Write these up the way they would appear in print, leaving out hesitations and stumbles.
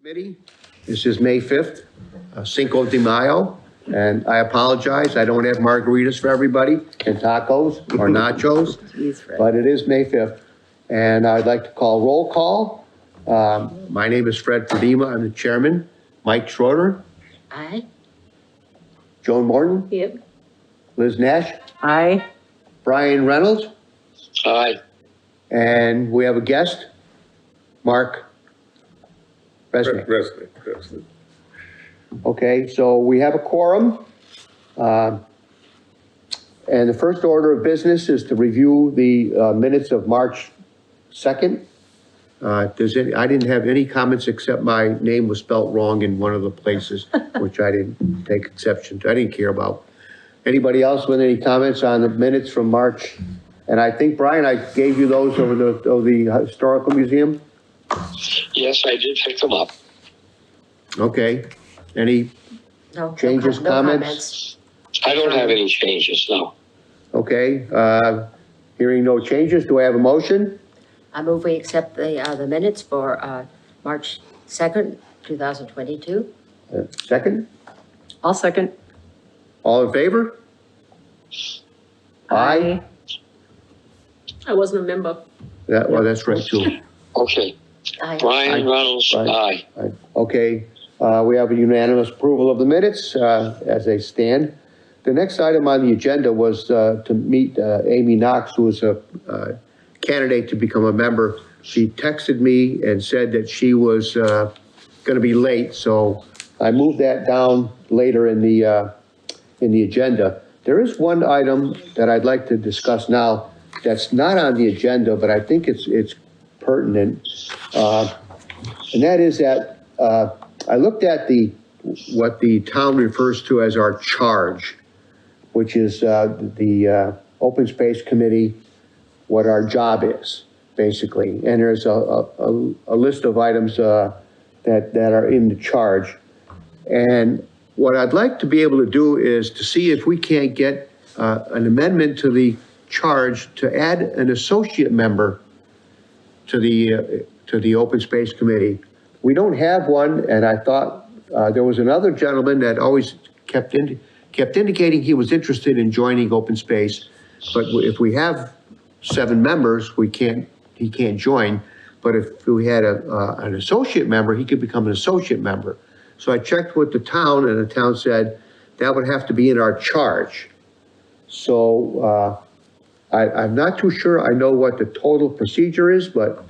Committee. This is May 5th, Cinco de Mayo, and I apologize, I don't have margaritas for everybody and tacos or nachos, but it is May 5th, and I'd like to call roll call. My name is Fred Fadima, I'm the chairman. Mike Schroeder. Aye. Joan Morton. Yep. Liz Nash. Aye. Brian Reynolds. Aye. And we have a guest, Mark Resnick. Resnick. Okay, so we have a quorum. And the first order of business is to review the minutes of March 2nd. I didn't have any comments except my name was spelled wrong in one of the places, which I didn't take exception to. I didn't care about. Anybody else with any comments on the minutes from March? And I think, Brian, I gave you those over the Historical Museum? Yes, I did pick them up. Okay. Any No. changes, No comments? I don't have any changes, no. Okay, hearing no changes, do I have a motion? I move we accept the minutes for March 2nd, 2022. Second? I'll second. All in favor? Aye. I wasn't a member. Well, that's right, too. Okay. Aye. Brian Reynolds, Aye. aye. Okay, we have a unanimous approval of the minutes as they stand. The next item on the agenda was to meet Amy Knox, who is a candidate to become a member. She texted me and said that she was going to be late, so I moved that down later in the agenda. There is one item that I'd like to discuss now that's not on the agenda, but I think it's pertinent, and that is that I looked at what the town refers to as our charge, which is the Open Space Committee, what our job is, basically. And there's a list of items that are in the charge. And what I'd like to be able to do is to see if we can't get an amendment to the charge to add an associate member to the Open Space Committee. We don't have one, and I thought there was another gentleman that always kept indicating he was interested in joining Open Space, but if we have 7 members, he can't join. But if we had an associate member, he could become an associate member. So I checked with the town, and the town said that would have to be in our charge. So I'm not too sure I know what the total procedure is, but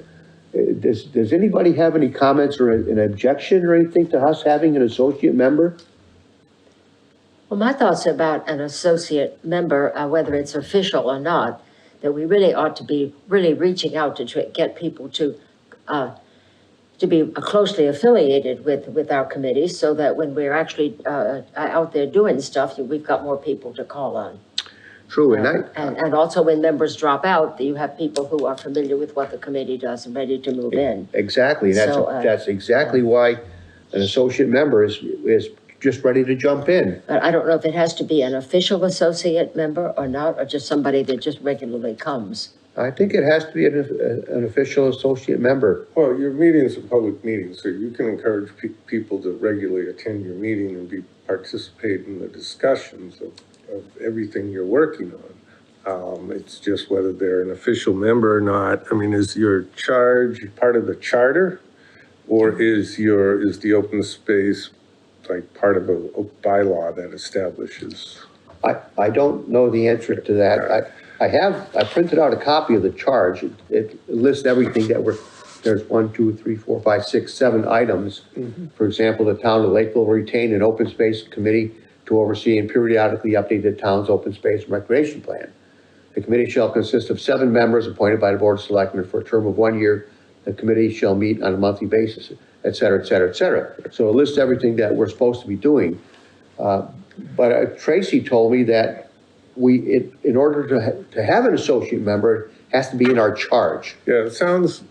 does anybody have any comments or an objection or anything to us having an associate member? Well, my thoughts about an associate member, whether it's official or not, that we really ought to be really reaching out to get people to be closely affiliated with our committee, so that when we're actually out there doing stuff, we've got more people to call on. True, And also when members drop out, you have people who are familiar with what the committee does and ready to move in. Exactly, that's exactly why an associate member is just ready to jump in. But I don't know if it has to be an official associate member or not, or just somebody that just regularly comes. I think it has to be an official associate member. Well, your meeting is a public meeting, so you can encourage people to regularly attend your meeting and participate in the discussions of everything you're working on. It's just whether they're an official member or not. I mean, is your charge part of the charter, or is the open space like part of a bylaw that establishes? I don't know the answer to that. I printed out a copy of the charge. It lists everything there's 1, 2, 3, 4, 5, 6, 7 items. Mm-hmm. For example, the town of Lakeville will retain an open space committee to oversee and periodically update the town's open space and recreation plan. The committee shall consist of 7 members appointed by the Board of Selectmen for a term of 1 year. The committee shall meet on a monthly basis, et cetera, et cetera, et cetera. So it lists everything that we're supposed to be doing. But Tracy told me that in order to have an associate member, it has to be in our charge. Yeah, that sounds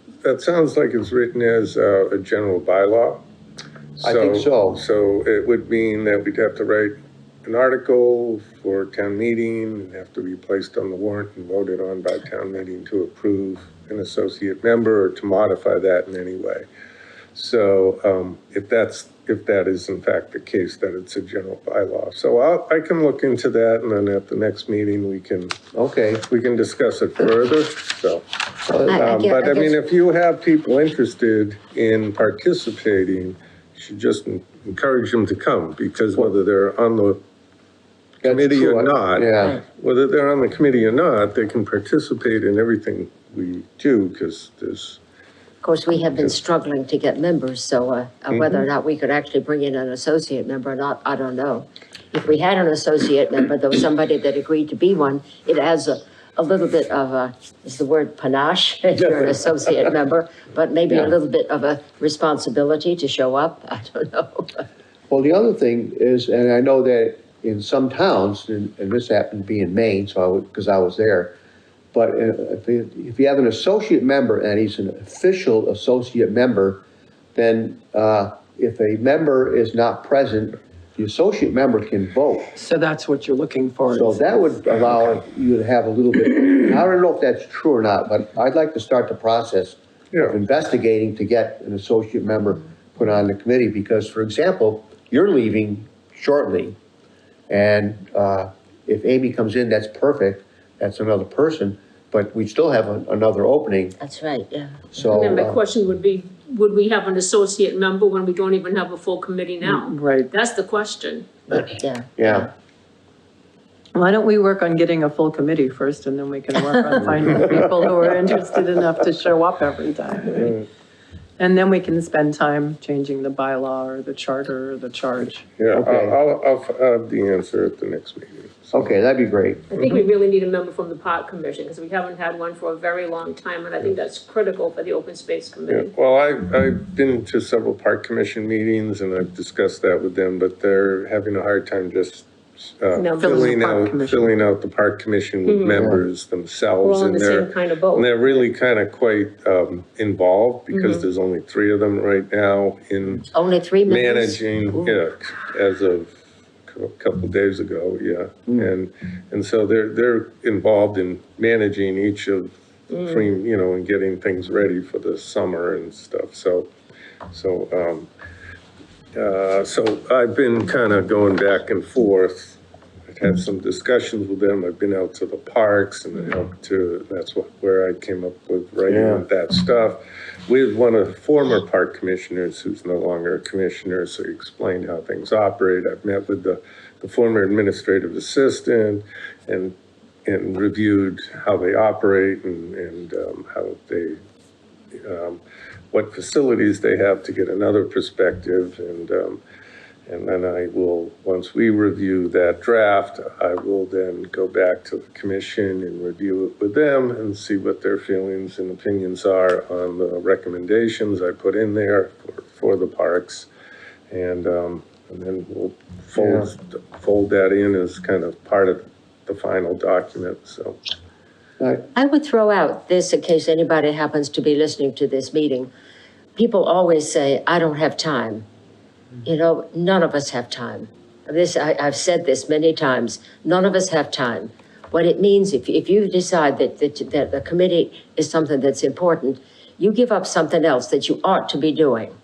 like it's written as a general bylaw. I think so. So it would mean that we'd have to write an article for town meeting and have to be placed on the warrant and voted on by town meeting to approve an associate member or to modify that in any way. So, if that is in fact the case, that it's a general bylaw. So I can look into that, and then at the next meeting, we can discuss it further, so. But I mean, if you have people interested in participating, you should just encourage them to come, because whether they're on the committee or not, whether they're on the committee or not, they can participate in everything we do, because there's. Of course, we have been struggling to get members, so whether or not we could actually bring in an associate member or not, I don't know. If we had an associate member, though, somebody that agreed to be one, it adds a little bit of is the word panache if you're an associate member, but maybe a little bit of a responsibility to show up. I don't know. Well, the other thing is, and I know that in some towns, and this happened to be in Maine, so because I was there, but if you have an associate member and he's an official associate member, then if a member is not present, the associate member can vote. So that's what you're looking for. So that would allow you to have a little bit, I don't know if that's true or not, but I'd like to start the process of investigating to get an associate member put on the committee, because, for example, you're leaving shortly, and if Amy comes in, that's perfect. That's another person, but we still have another opening. That's right, yeah. So. And then my question would be, would we have an associate member when we don't even have a full committee now? Right. That's the question. Yeah. Why don't we work on getting a full committee first, and then we can work on finding people who are interested enough to show up every time. Right? And then we can spend time changing the bylaw or the charter or the charge. Yeah, Okay. I'll have the answer at the next meeting. So. Okay, that'd be great. I think we really need a member from the Park Commission, because we haven't had one for a very long time, and I think that's critical for the Open Space Yeah, Committee. well, I've been to several Park Commission meetings, and I've discussed that with them, but they're having a hard time just filling out the Park Commission with members themselves. We're on the same kind of boat. And they're really kind of quite involved, because there's only 3 of them right now in Only 3 members? managing, as of a couple of days ago, and so they're involved in managing each of the 3, and getting things ready for the summer and stuff. So I've been kind of going back and forth. I've had some discussions with them. I've been out to the parks and that's where I came up with writing that stuff with one of the former park commissioners who's no longer a commissioner. So he explained how things operate. I've met with the former administrative assistant and reviewed how they operate and how they, what facilities they have, to get another perspective. And then I will, once we review that draft, I will then go back to the commission and review it with them and see what their feelings and opinions are on the recommendations I put in there for the parks. And then we'll fold that in as kind of part of the final document, so. I would throw out this in case anybody happens to be listening to this meeting. People always say, I don't have time. None of us have time. I've said this many times. None of us have time. What it means, if you decide that the committee is something that's important, you give up something else that you ought to be doing.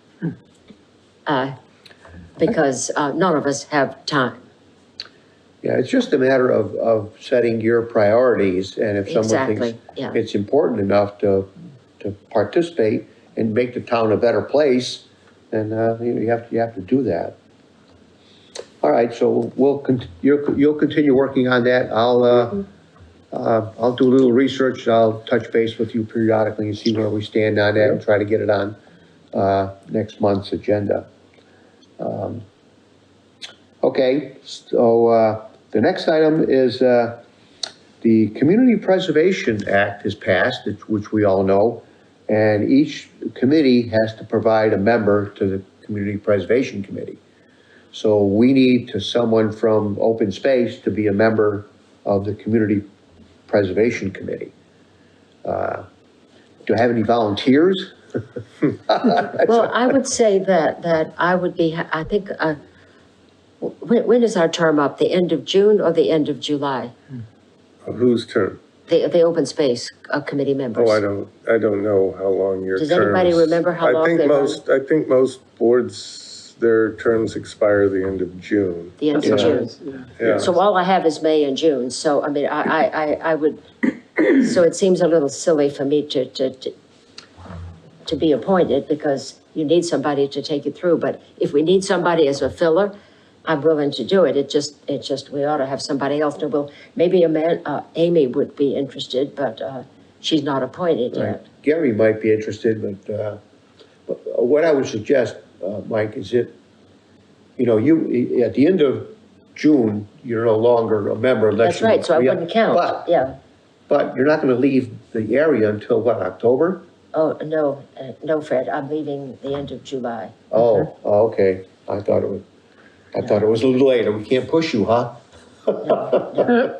Because none of us have time. Yeah, it's just a matter of setting your priorities, and if someone thinks it's important enough to participate and make the town a better place, then you have to do that. All right, so you'll continue working on that. I'll do a little research. I'll touch base with you periodically and see where we stand on that and try to get it on next month's agenda. Okay, so the next item is the Community Preservation Act is passed, which we all know, and each committee has to provide a member to the Community Preservation Committee. So we need someone from Open Space to be a member of the Community Preservation Committee. Do you have any volunteers? Well, I would say that I would be, I think, when is our term up? The end of June or the end of July? Whose turn? the open space committee members? Oh, I don't know how long your terms. Does anybody remember how long they run? I think most boards, their terms expire the end of June. The end of June? Yeah. So all I have is May and June, so I mean, I would, so it seems a little silly for me to be appointed because you need somebody to take you through, but if we need somebody as a filler, I'm willing to do it. It just, we ought to have somebody else to, well, maybe Amy would be interested, but she's not appointed Right. yet. Gary might be interested, but what I would suggest, Mike, is that, you know, you, at the end of June, you're no longer a member unless That's you. right, so I wouldn't count, yeah. But you're not gonna leave the area until what, October? Oh, no, Fred, I'm leaving the end of July. Oh, okay. I thought it was a little later. We can't push you, huh? No.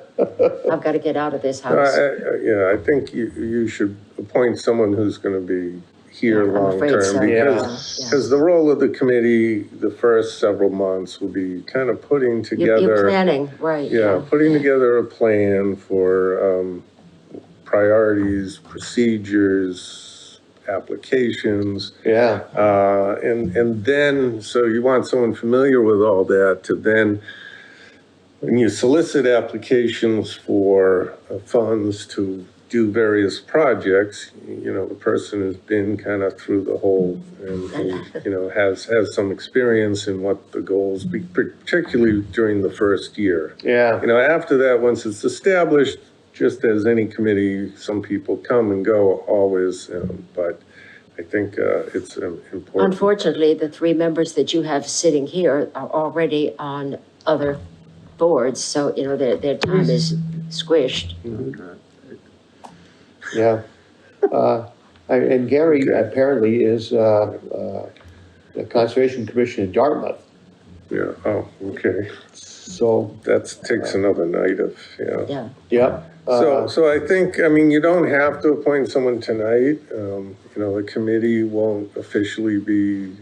I've got to get out of this house. Yeah, I think you should appoint someone who's gonna be here Yeah, I'm afraid long-term. so, Because the role of the committee, the first several months will be kind of putting together. You're planning, right. Yeah, putting together a plan for priorities, procedures, applications. Yeah, And then, so you want someone familiar with all that to then, when you solicit applications for funds to do various projects, you know, the person has been kind of through the whole and, you know, has some experience in what the goals be, particularly during the first year. yeah. You know, after that, once it's established, just as any committee, some people come and go always, but I think it's important. Unfortunately, the three members that you have sitting here are already on other boards, so, you know, their time is squished. Yeah. And Gary apparently is the Conservation Commission in Dartmouth. Yeah, oh, okay. So, That takes another night of, Yeah, yeah. So I think, I mean, you don't have to appoint someone tonight. You know, the committee won't officially be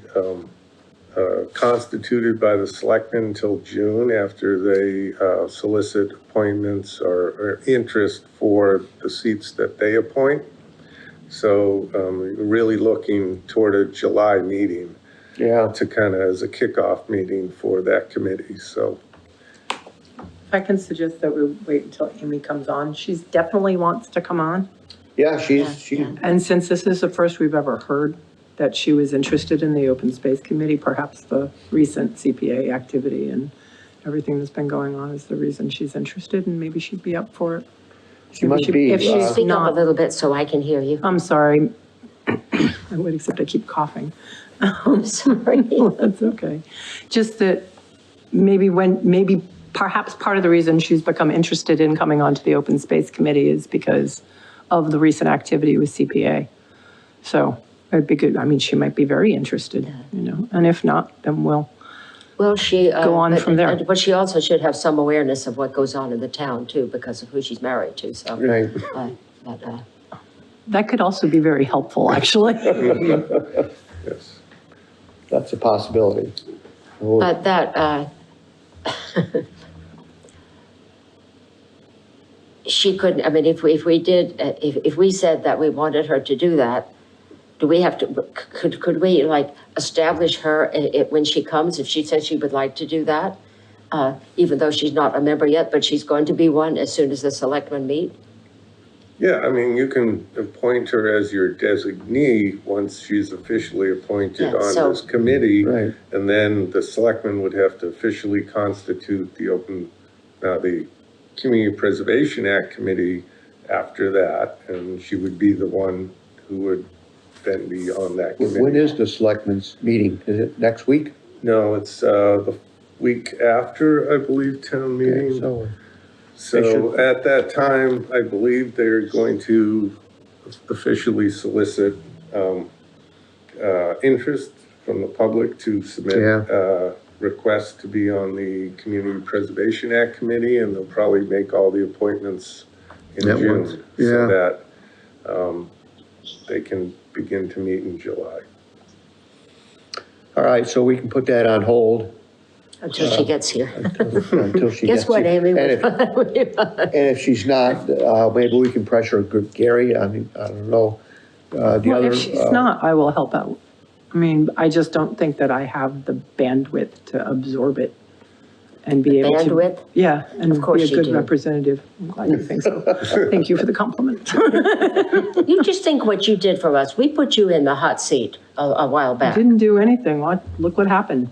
constituted by the selectmen until June after they solicit appointments or interest for the seats that they appoint. So really looking toward a July meeting Yeah. to kind of as a kickoff meeting for that committee, so. If I can suggest that we wait until Amy comes on, she's definitely wants to come on. Yeah, Yeah, she, yeah. And since this is the first we've ever heard that she was interested in the Open Space Committee, perhaps the recent CPA activity and everything that's been going on is the reason she's interested, and maybe she'd be up for it. she might be. If she's speak up a not, little bit so I can hear you. I'm sorry. I would, except I keep coughing. I'm sorry. That's okay. Just that maybe perhaps part of the reason she's become interested in coming onto the Open Space Committee is because of the recent activity with CPA. So it'd be good. I mean, she might be very interested, you know, and if not, then we'll. Well, she. Go on from there. But she also should have some awareness of what goes on in the town too, because of who she's married to, so. Right. But, That could also be very helpful, actually. Yes. That's a possibility. Oh, But that, she couldn't, I mean, if we did, if we said that we wanted her to do that, do we have to, could we like establish her when she comes, if she says she would like to do that? Even though she's not a member yet, but she's going to be one as soon as the selectmen meet? Yeah, I mean, you can appoint her as your designee once she's officially appointed Yeah, on so- this committee. Right. And then the selectmen would have to officially constitute the Community Preservation Act Committee after that. And she would be the one who would then be on that committee. When is the selectmen's meeting? Is it next week? No, it's the week after, I believe, town Okay, meeting. so, So at that time, I believe they're going to officially solicit interest from the public to submit requests to be on the Community Preservation Act Committee, and they'll probably make all the appointments in That June works. so Yeah. that they can begin to meet in July. all right, so we can put that on hold. Until she gets here. until she gets Guess what, here. Amy? And if she's not, maybe we can pressure Gary, I mean, I don't know. The Well, other, if she's not, I will help out. I mean, I just don't think that I have the bandwidth to absorb it and be able to. Bandwidth? Yeah, and Of course be a you good do. representative. I'm glad you think so. Thank you for the compliment. You just think what you did for us. We put you in the hot seat a while back. Didn't do anything. Look what happened.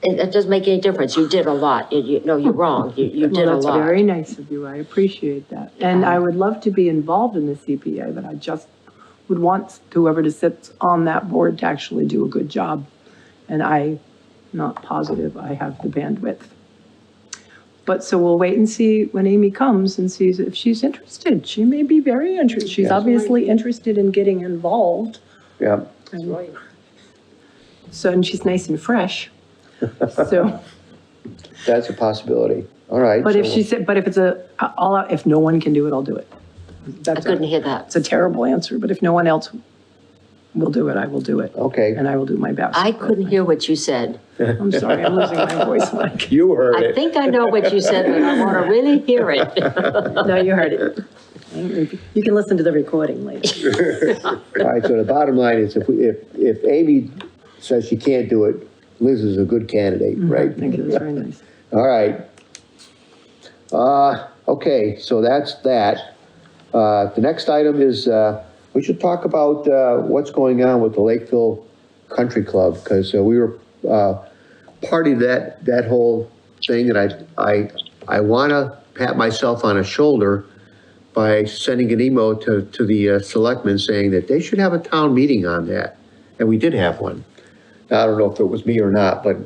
It doesn't make any difference. You did a lot. No, you're wrong. You did a Well, that's lot. very nice of you. I appreciate that. And I would love to be involved in the CPA, but I just would want whoever to sit on that board to actually do a good job. And I'm not positive I have the bandwidth. But so we'll wait and see when Amy comes and sees if she's interested. She may be very interested. She's obviously interested in getting involved. yeah, And so, and she's nice and fresh. So, that's a possibility. All right. but if so- she said, but if it's if no one can do it, I'll do it. I couldn't hear that. It's a terrible answer, but if no one else will do it, I will do it. Okay, And I will do my best. I couldn't hear what you said. I'm sorry, I'm losing my voice, Mike. you heard I it. think I know what you said, but I want to really hear it. No, you heard it. You can listen to the recording later. All right, so the bottom line is if Amy says she can't do it, Liz is a good candidate, right? Thank you, that's very nice. All right. Okay, so that's that. The next item is, we should talk about, what's going on with the Lakeville Country Club, because we were, party to that whole thing, and I wanna pat myself on the shoulder by sending an email to the selectmen saying that they should have a town meeting on that, and we did have one. Now, I don't know if it was me or not, but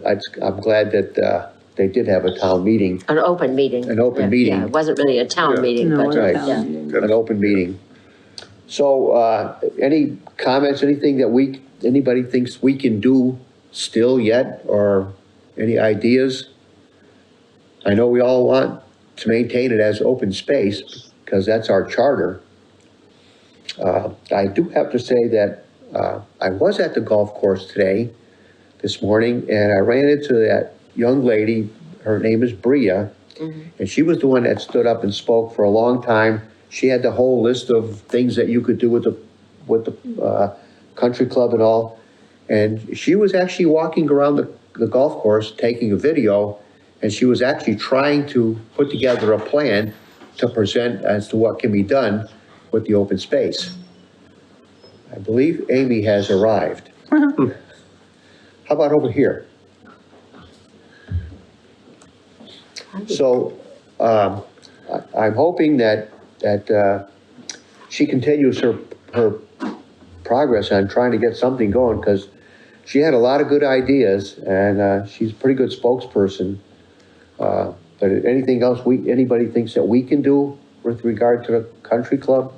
I'm glad that, they did have a town meeting, An open meeting. An open Yeah, meeting. Yeah, it wasn't really a town Yeah. meeting, No, but, it's a Right. town yeah. meeting. an open meeting. So, any comments, anything that anybody thinks we can do still yet, or any ideas? I know we all want to maintain it as open space, because that's our charter. I do have to say that, I was at the golf course this morning, and I ran into that young lady, her name is Bria, and she was the one that stood up and spoke for a long time. She had the whole list of things that you could do with the country club and all. And she was actually walking around the golf course, taking a video, and she was actually trying to put together a plan to present as to what can be done with the open space. I believe Amy has arrived. How about over here? So, I'm hoping that she continues her progress on trying to get something going, because she had a lot of good ideas, and she's a pretty good spokesperson. But anything else anybody thinks that we can do with regard to the country club?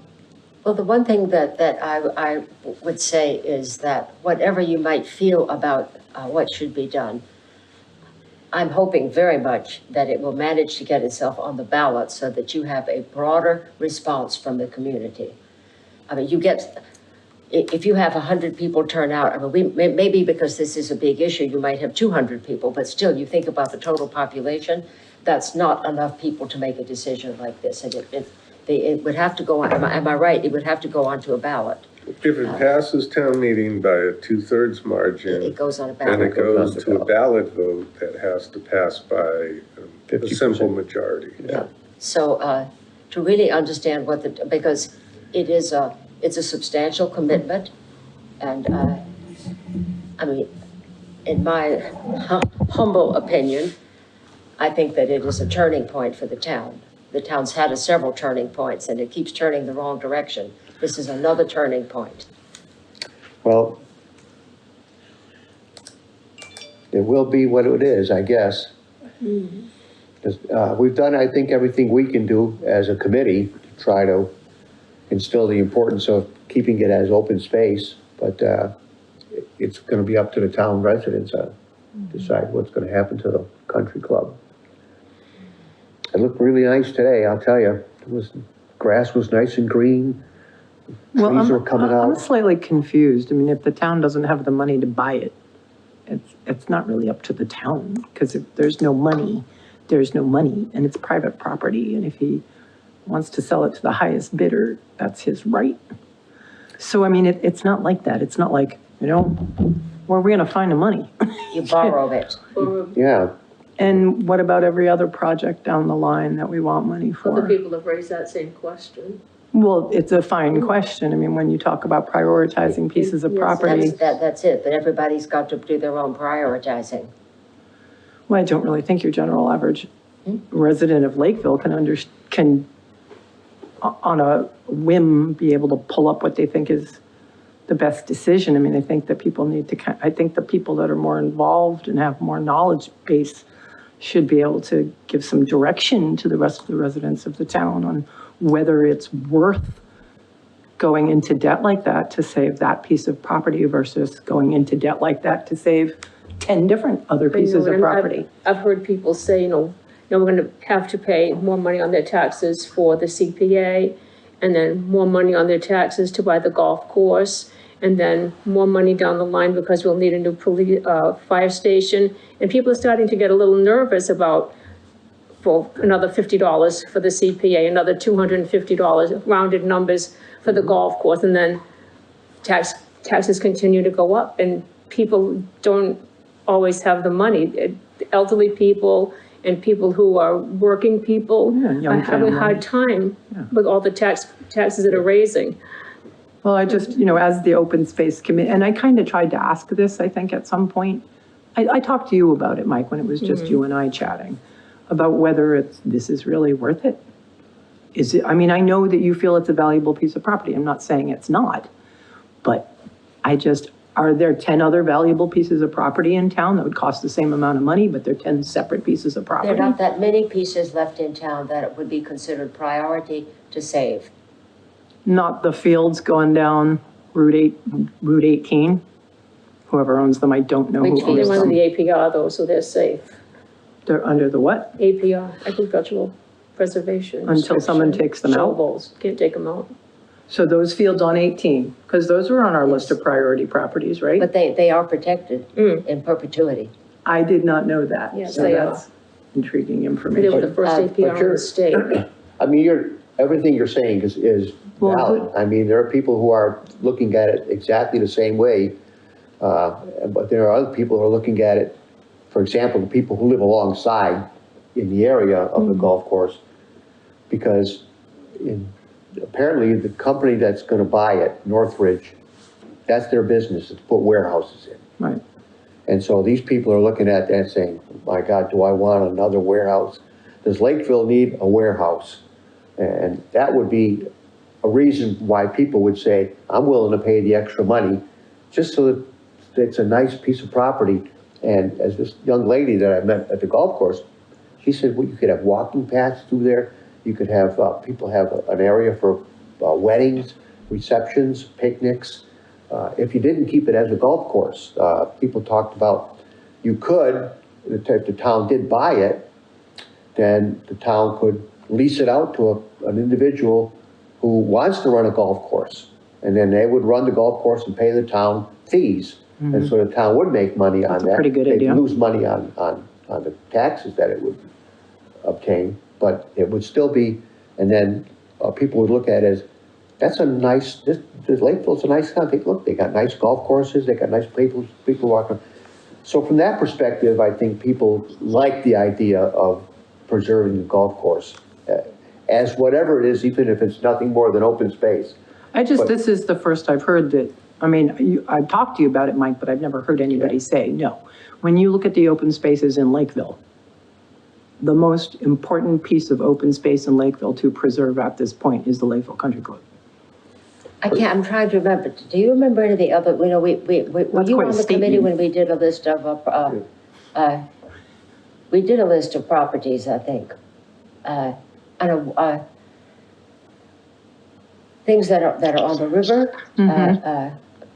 Well, the one thing that I would say is that whatever you might feel about what should be done, I'm hoping very much that it will manage to get itself on the ballot so that you have a broader response from the community. I mean, if you have 100 people turn out, I mean, maybe because this is a big issue, you might have 200 people, but still, you think about the total population, that's not enough people to make a decision like this. And it would have to go on, am I right? It would have to go onto a ballot. If it passes town meeting by a 2/3 margin, It goes on a then it ballot. goes to a ballot vote that has to pass by a 50%. simple majority. Yeah. So to really understand because it's a substantial commitment. And I mean, in my humble opinion, I think that it is a turning point for the town. The town's had several turning points, and it keeps turning the wrong direction. This is another turning point. Well, it will be what it is, I guess. 'Cause, we've done, I think, everything we can do as a committee to try to instill the importance of keeping it as open space, but it's gonna be up to the town residents to decide what's gonna happen to the country club. It looked really nice today, I'll tell you. Grass was nice and green. Well, Trees were coming I'm out. slightly confused. I mean, if the town doesn't have the money to buy it, it's not really up to the town, because if there's no money, there's no money, and it's private property, and if he wants to sell it to the highest bidder, that's his right. So, I mean, it's not like that. It's not like, where are we gonna find the money? You borrow it. Yeah, And what about every other project down the line that we want money Other for? people have raised that same question. Well, it's a fine question. I mean, when you talk about prioritizing pieces of Yes, property, That's it, but everybody's got to do their own prioritizing. well, I don't really think your general average resident of Lakeville can on a whim, be able to pull up what they think is the best decision. I mean, I think that people need to, I think the people that are more involved and have more knowledge base should be able to give some direction to the rest of the residents of the town on whether it's worth going into debt like that to save that piece of property versus going into debt like that to save 10 different other pieces of property. I've heard people say, we're gonna have to pay more money on their taxes for the CPA, and then more money on their taxes to buy the golf course, and then more money down the line because we'll need a new fire station. And people are starting to get a little nervous about, for another $50 for the CPA, another $250, rounded numbers for the golf course, and then taxes continue to go up, and people don't always have the money. Elderly people and people who are working people Yeah, young are having a hard time with all the taxes that are raising. Well, I just, as the open space committee, and I kind of tried to ask this, I think, at some point. I talked to you about it, Mike, when it was just you and I chatting, about whether this is really worth it. Is it, I mean, I know that you feel it's a valuable piece of property. I'm not saying it's not, but are there 10 other valuable pieces of property in town that would cost the same amount of money, but they're 10 separate pieces of property? There are not that many pieces left in town that it would be considered priority to save. Not the fields going down Route 18. Whoever owns them, I don't know who Which owns They're them. under the APR though, so they're safe. They're under the what? APR, agricultural preservation. Until someone restriction. takes them out? Shovel's, can't take them out. So those fields on 18, because those were on our list of priority properties, right? But they are protected in perpetuity. I did not know that. Yes, So they that's intriguing They were information. the first But APR in the state. I mean, everything you're saying is Well, valid. I mean, there are people who are looking at it exactly the same way. But there are other people who are looking at it, for example, the people who live alongside in the area of the golf course. Because apparently the company that's gonna buy it, Northridge, that's their business, is to put warehouses in. Right. And so these people are looking at that saying, my God, do I want another warehouse? Does Lakeville need a warehouse? And that would be a reason why people would say, I'm willing to pay the extra money, just so that it's a nice piece of property. And as this young lady that I met at the golf course, she said, well, you could have walking paths through there. You could have, people have an area for weddings, receptions, picnics. If you didn't keep it as a golf course, people talked about, you could, if the town did buy it, then the town could lease it out to an individual who wants to run a golf course. And then they would run the golf course and pay the town fees. And so the town would make money on that. That's a pretty good idea. They'd lose money on the taxes that it would obtain, but it would still be, and then people would look at it as, that's a nice, this Lakeville's a nice town. Look, they got nice golf courses, they got nice people walking. So from that perspective, I think people like the idea of preserving the golf course as whatever it is, even if it's nothing more than open space. This is the first I've heard that, I mean, I've talked to you about it, Mike, but I've never heard anybody say no. When you look at the open spaces in Lakeville, the most important piece of open space in Lakeville to preserve at this point is the Lakeville Country Club. I'm trying to remember, do you remember any of the other, were you quite on a the committee statement. when we did a list of, we did a list of properties, I think. Things that are on the river,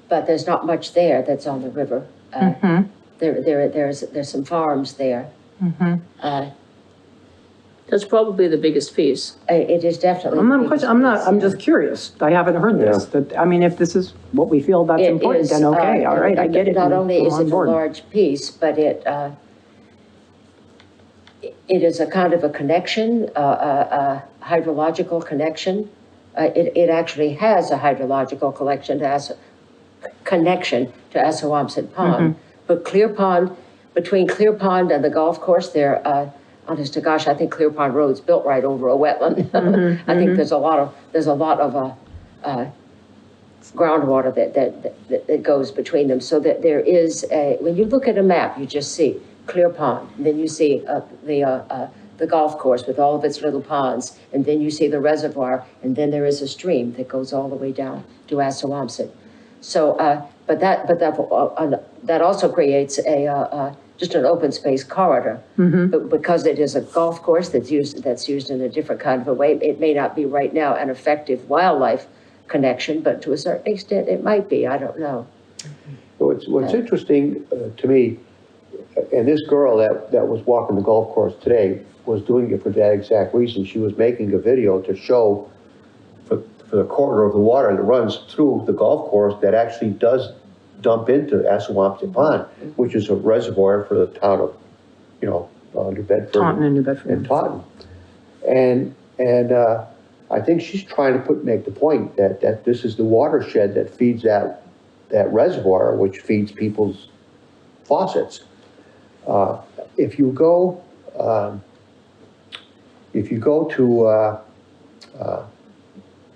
but there's not much there that's on the river. There's some farms there. That's probably the biggest piece. It is definitely. I'm the not biggest question, I'm not, piece, I'm yeah. just curious. I haven't heard this. That, I mean, if this is what we feel that's It important, is, then okay, all right, I and get it. Not only I'm is on it a board. large piece, but it is a kind of a connection, a hydrological connection. It actually has a hydrological connection to Assawamsett Pond. But Clear Pond, between Clear Pond and the golf course there, honest to gosh, I think Clear Pond Road's built right over a wetland. I think there's a lot of groundwater that goes between them, so that there is when you look at a map, you just see Clear Pond, and then you see the golf course with all of its little ponds, and then you see the reservoir, and then there is a stream that goes all the way down to Assawamsett. So, but that also creates just an open space corridor. But because it is a golf course that's used in a different kind of a way, it may not be right now an effective wildlife connection, but to a certain extent it might be, I don't know. What's interesting to me, and this girl that was walking the golf course today was doing it for that exact reason. She was making a video to show for the corridor of the water that runs through the golf course that actually does dump into Assawamsett Pond, which is a reservoir for the town of, New Bedford. Taunton and New Bedford. And Taunton. And I think she's trying to make the point that this is the watershed that feeds that reservoir, which feeds people's faucets. If you go to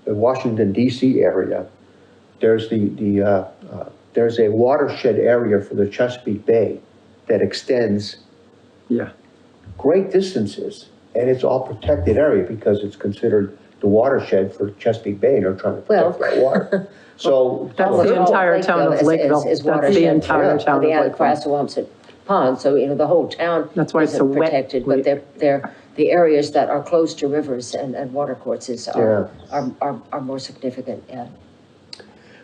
the Washington DC area, there's there's a watershed area for the Chesapeake Bay that extends Yeah. great distances, and it's all protected area because it's considered the watershed for Chesapeake Bay, and they're trying to protect that water. So That's Almost the all entire town of Lakeville. is That's the watershed entire for town of the Lakeville. Assawamsett Pond, so, the whole town That's why it's isn't so wet. protected, but they're, the areas that are close to rivers and water courses are more significant, yeah.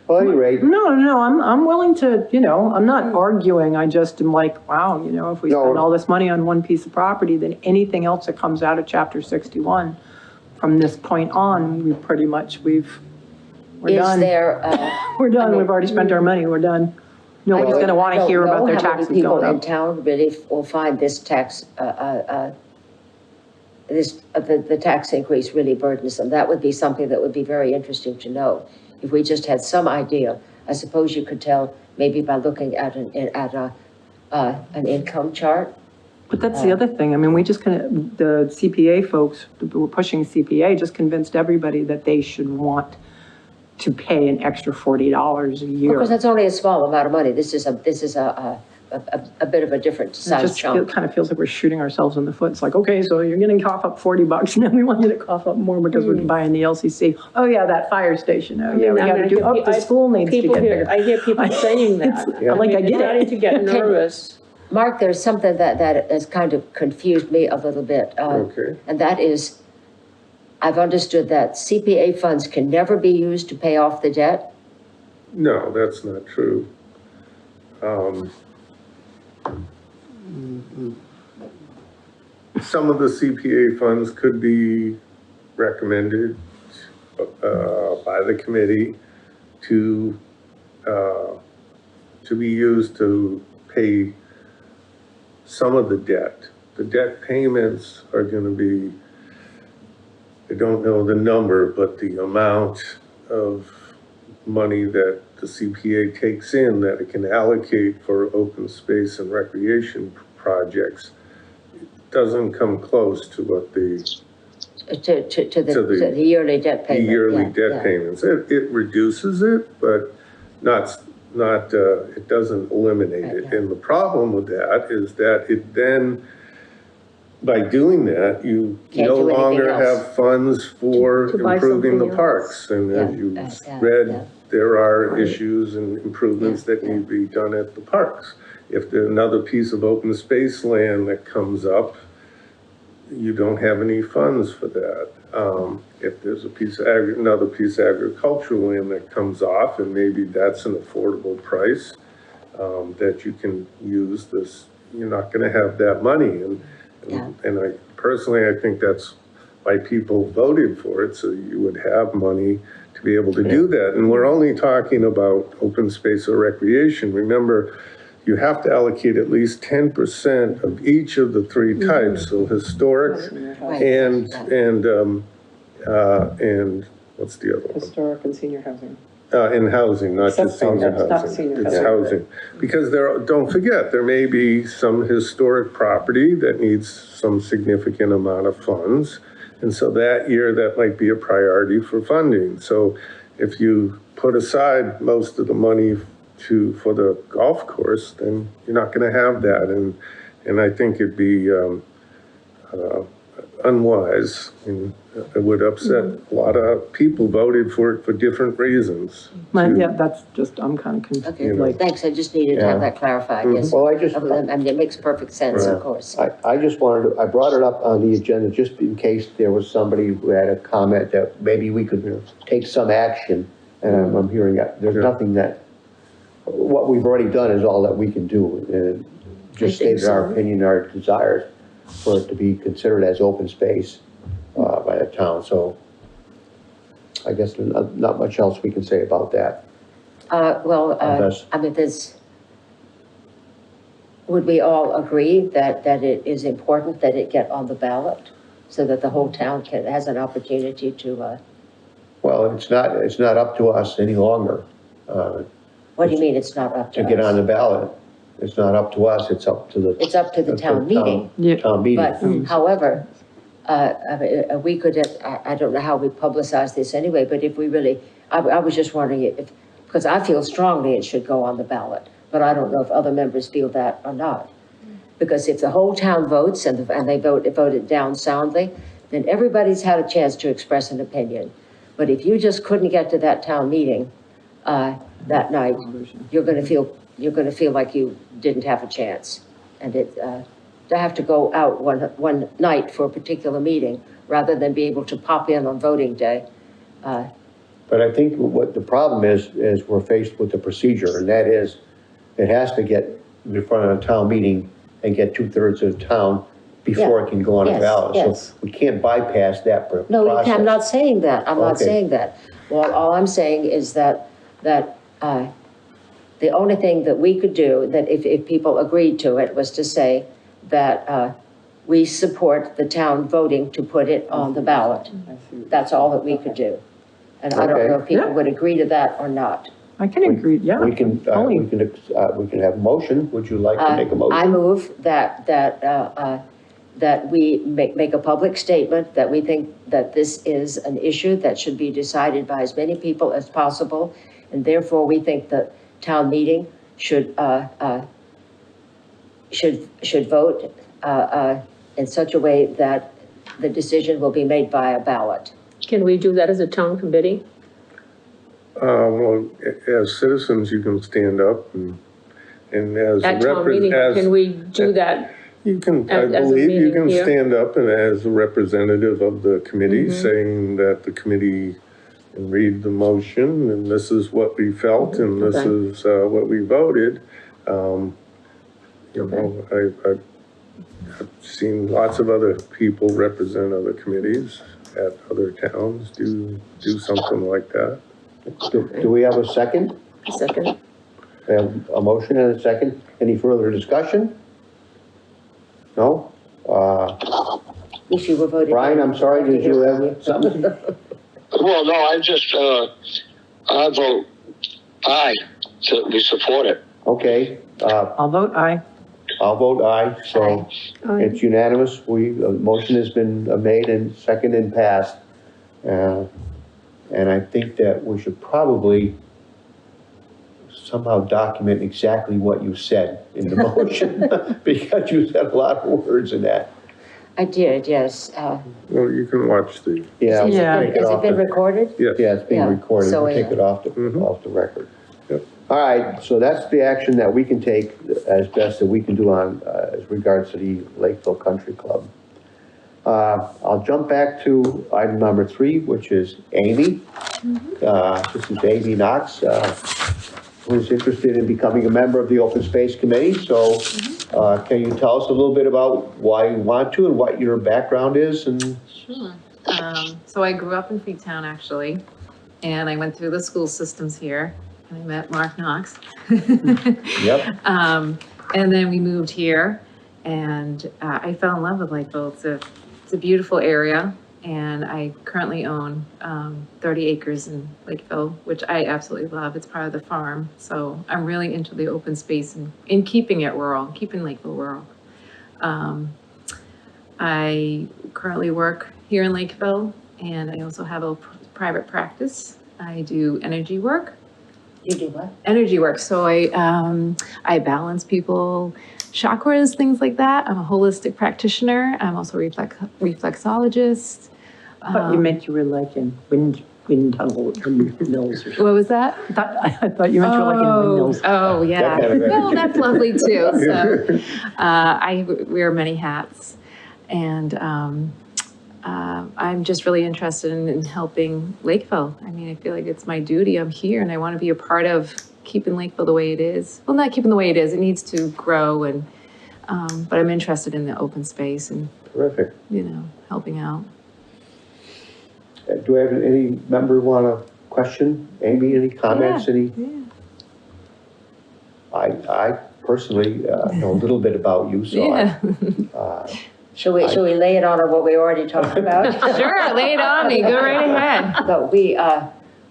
well, at any rate, No, I'm willing to, I'm not arguing, I just am like, wow, if we No. spend all this money on one piece of property, then anything else that comes out of chapter 61, from this point on, we're Is done. there, We're done, we've already spent our money, we're done. Nobody's gonna wanna hear about their taxes I don't know how going many up. people in town really will find this tax, the tax increase really burdensome. That would be something that would be very interesting to know. If we just had some idea, I suppose you could tell maybe by looking at an income chart. But that's the other thing, I mean, we just the CPA folks, who were pushing CPA, just convinced everybody that they should want to pay an extra $40 a year. Because that's only a small amount of money. This is a bit of a different It size just chunk. kind of feels like we're shooting ourselves in the foot. It's like, okay, so you're gonna cough up $40 and then we want you to cough up more because we're buying the LCC. Oh yeah, that fire station, oh yeah, we gotta do, oh, the school needs to get bigger. I hear people saying that. Like, I get They're starting it. to get nervous. Mark, there's something that has kind of confused me a little bit. Okay. And that is, I've understood that CPA funds can never be used to pay off the debt. No, that's not true. Some of the CPA funds could be recommended by the committee to be used to pay some of the debt. The debt payments are going to be, I don't know the number, but the amount of money that the CPA takes in that it can allocate for open space and recreation projects doesn't come close to what the To the yearly debt payment. yearly yeah, debt yeah. payments. It reduces it, but it doesn't eliminate it. Okay. And the problem with that is that it then, by doing that, you Can't no do anything longer else. have funds for To buy improving the something parks. And as Yeah, you yeah, yeah. read, there are Right. issues and improvements Yeah, that need to be done at the parks. If there's another piece of open space land that comes up, you don't have any funds for that. If there's another piece of agricultural land that comes off, and maybe that's an affordable price, that you can use this, you're not gonna have that money. Yeah. And I personally, I think that's why people voted for it, so you would have money to be able to do that. And we're only talking about open space or recreation. Remember, you have to allocate at least 10% of each of the three types, so historic Right. and what's the other one? Historic and senior housing. In housing, not just senior That's not housing. senior It's housing. housing. Because don't forget, there may be some historic property that needs some significant amount of funds. And so that year, that might be a priority for funding. So if you put aside most of the money for the golf course, then you're not gonna have that. And I think it'd be unwise, and it would upset a lot of people voted for it for different reasons. Yeah, that's just, I'm kind of Okay, confused, like, thanks, I just needed to have Yeah. that clarified, yes. Well, I just, I mean, it makes perfect sense, of course. I just wanted to, I brought it up on the agenda just in case there was somebody who had a comment that maybe we could take some action. And I'm hearing that there's nothing that, what we've already done is all that we can do. And just I think stated our so. opinion, our desires for it to be considered as open space by the town. So I guess there's not much else we can say about that. Well, I mean, would we all agree that it is important that it get on the ballot so that the whole town has an opportunity to, Well, it's not up to us any longer what do you mean it's not up to to us? get on the ballot. It's not up to us, it's up to the. It's up to the town meeting. Yeah. Town meeting. But however, I mean, we could, I don't know how we publicize this anyway, but if we really, I was just wondering if, because I feel strongly it should go on the ballot, but I don't know if other members feel that or not. Because if the whole town votes and they vote it down soundly, then everybody's had a chance to express an opinion. But if you just couldn't get to that town meeting that night, you're gonna feel like you didn't have a chance. And to have to go out one night for a particular meeting, rather than be able to pop in on voting day. But I think what the problem is we're faced with the procedure, and that is, it has to get in front of a town meeting and get 2/3 of the town before it can go on a Yes, ballot. yes. So we can't bypass that process. No, I'm not saying that, I'm not Okay. saying that. Well, all I'm saying is that the only thing that we could do, that if people agreed to it, was to say that we support the town voting to put it on the ballot. That's all that we could do. And I don't know if people Yeah. would agree to that or not. I can agree, yeah. We can have a motion. Would you like to make a motion? I move that we make a public statement that we think that this is an issue that should be decided by as many people as possible, and therefore we think the town meeting should vote in such a way that the decision will be made by a ballot. Can we do that as a town committee? Well, as citizens, you can stand up and as a At town meeting, can we do that? You can, I as a believe you meeting can here? stand up and as a representative of the committee, Mm-hmm. saying that the committee can read the motion, and this is what we felt, and this Okay. is what we voted. You know, I've seen lots of other people represent other committees at other towns, do something like that. Do we have a second? A second. We have a motion and a second. Any further discussion? No? If you were voted. Brian, I'm sorry, did you have something? Well, no, I vote aye, so we support it. Okay, I'll vote aye. I'll vote aye, so it's unanimous. A motion has been made and seconded and passed. And I think that we should probably somehow document exactly what you said in the motion, because you said a lot of words in that. I did, yes. Well, you can watch the, Yeah. we'll Yeah. take it Has it off been the- recorded? yes. Yeah, it's being Yeah, recorded. so, We'll take yeah. it off Mhm. the record. Yep. All right, so that's the action that we can take as best that we can do on, as regards to the Lakeville Country Club. I'll jump back to item number 3, which is Amy. This is Amy Knox, who's interested in becoming a member of the Open Space Committee. So Can you tell us a little bit about why you want to and what your background is and? Sure. So I grew up in Freetown, actually, and I went through the school systems here, and I met Mark Knox. Yep. And then we moved here, and I fell in love with Lakeville. It's a beautiful area, and I currently own 30 acres in Lakeville, which I absolutely love. It's part of the farm, so I'm really into the open space and in keeping it rural, keeping Lakeville rural. I currently work here in Lakeville, and I also have a private practice. I do energy work. You do what? Energy work. So I balance people, chakras, things like that. I'm a holistic practitioner. I'm also a reflexologist. But you meant you were like in wind tunnel mills or something. What was that? I thought you meant you were like in windmills. Oh, yeah. That kind of Well, energy. that's lovely too. So I wear many hats, and I'm just really interested in helping Lakeville. I mean, I feel like it's my duty. I'm here, and I want to be a part of keeping Lakeville the way it is. Well, not keeping the way it is. It needs to grow, and but I'm interested in the open space and, Terrific. you know, helping out. Do I have any member want to question? Amy, any comments, Yeah, any? yeah. I personally know a little bit about you, so Yeah. Should we lay it on her what we already talked about? Sure, lay it on me. Go right ahead. No,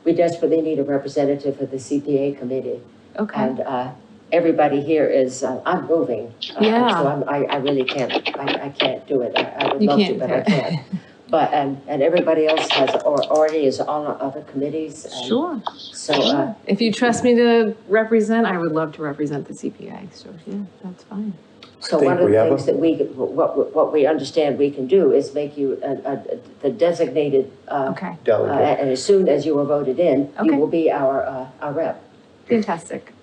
we desperately need a representative for the CPA committee. Okay. And everybody here is, I'm moving. Yeah. So I really can't, I can't do it. I would You love to, can't but do I it. can't. But, and everybody else has, or already is on other committees. and Sure. So, If you trust me to represent, I would love to represent the CPA. So yeah, that's fine. so think one of we the have things that what we understand we can do is make you the designated, Okay. delegate. and as soon as you are voted in, you Okay. will be our rep. Fantastic.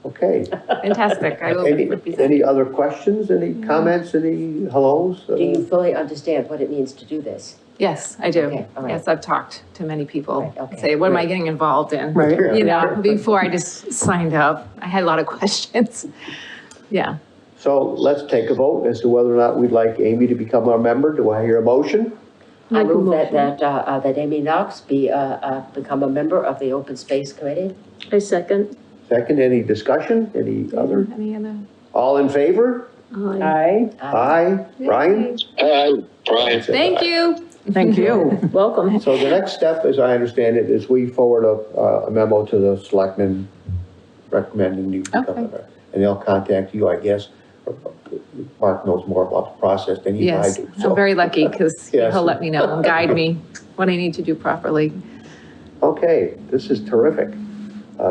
Okay. Fantastic. I will Any, represent. any other questions, any comments, any hellos? Do you fully understand what it means to do this? Yes, I do. Okay, all right. Yes, I've talked to many people. Right, okay. Say, what am I getting involved in? Right. You know, before I just signed up, I had a lot of questions. Yeah. So let's take a vote as to whether or not we'd like Amy to become our member. Do I hear a motion? I Make a move that, motion. that Amy Knox become a member of the Open Space Committee. I second. Second, any discussion? Any other? Any other? All in favor? Aye. Aye. Brian? Brian. Thank you. Thank you. Welcome. So the next step, as I understand it, is we forward a memo to the selectmen recommending you become a Okay. member. And they'll contact you, I guess. Mark knows more about the process than even I Yes, do. so. I'm very lucky because Yes. he'll let me know and guide me what I need to do properly. Okay, this is terrific.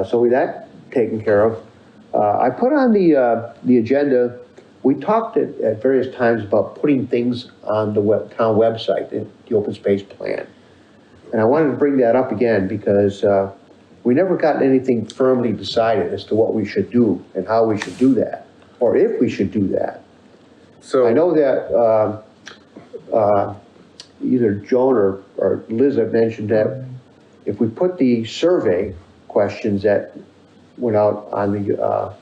So with that taken care of, I put on the agenda, we talked at various times about putting things on the town website, the open space plan. And I wanted to bring that up again because we never got anything firmly decided as to what we should do and how we should do that, or if we should do that. So. I know that either Joan or Liz have mentioned that if we put the survey questions that went out on the, on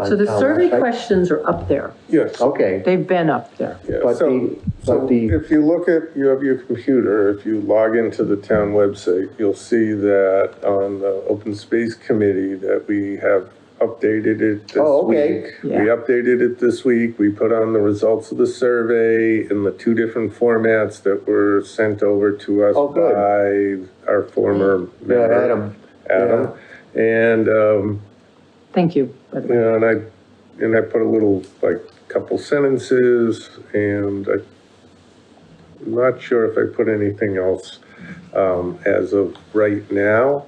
So the town survey website. questions are up there. Yes. Okay, They've been up there. Yeah, But so, so if you look at, you have your computer, if you log into the town website, you'll see that on the open space committee that we have updated it this Oh, okay. week. Yeah. We updated it this week. We put on the results of the survey in the 2 different formats that were sent over to us Oh, good. by our former yeah, member, Adam. And, Thank you. by the way. you know, and I put a little, like, couple sentences, and I'm not sure if I put anything else, as of right now.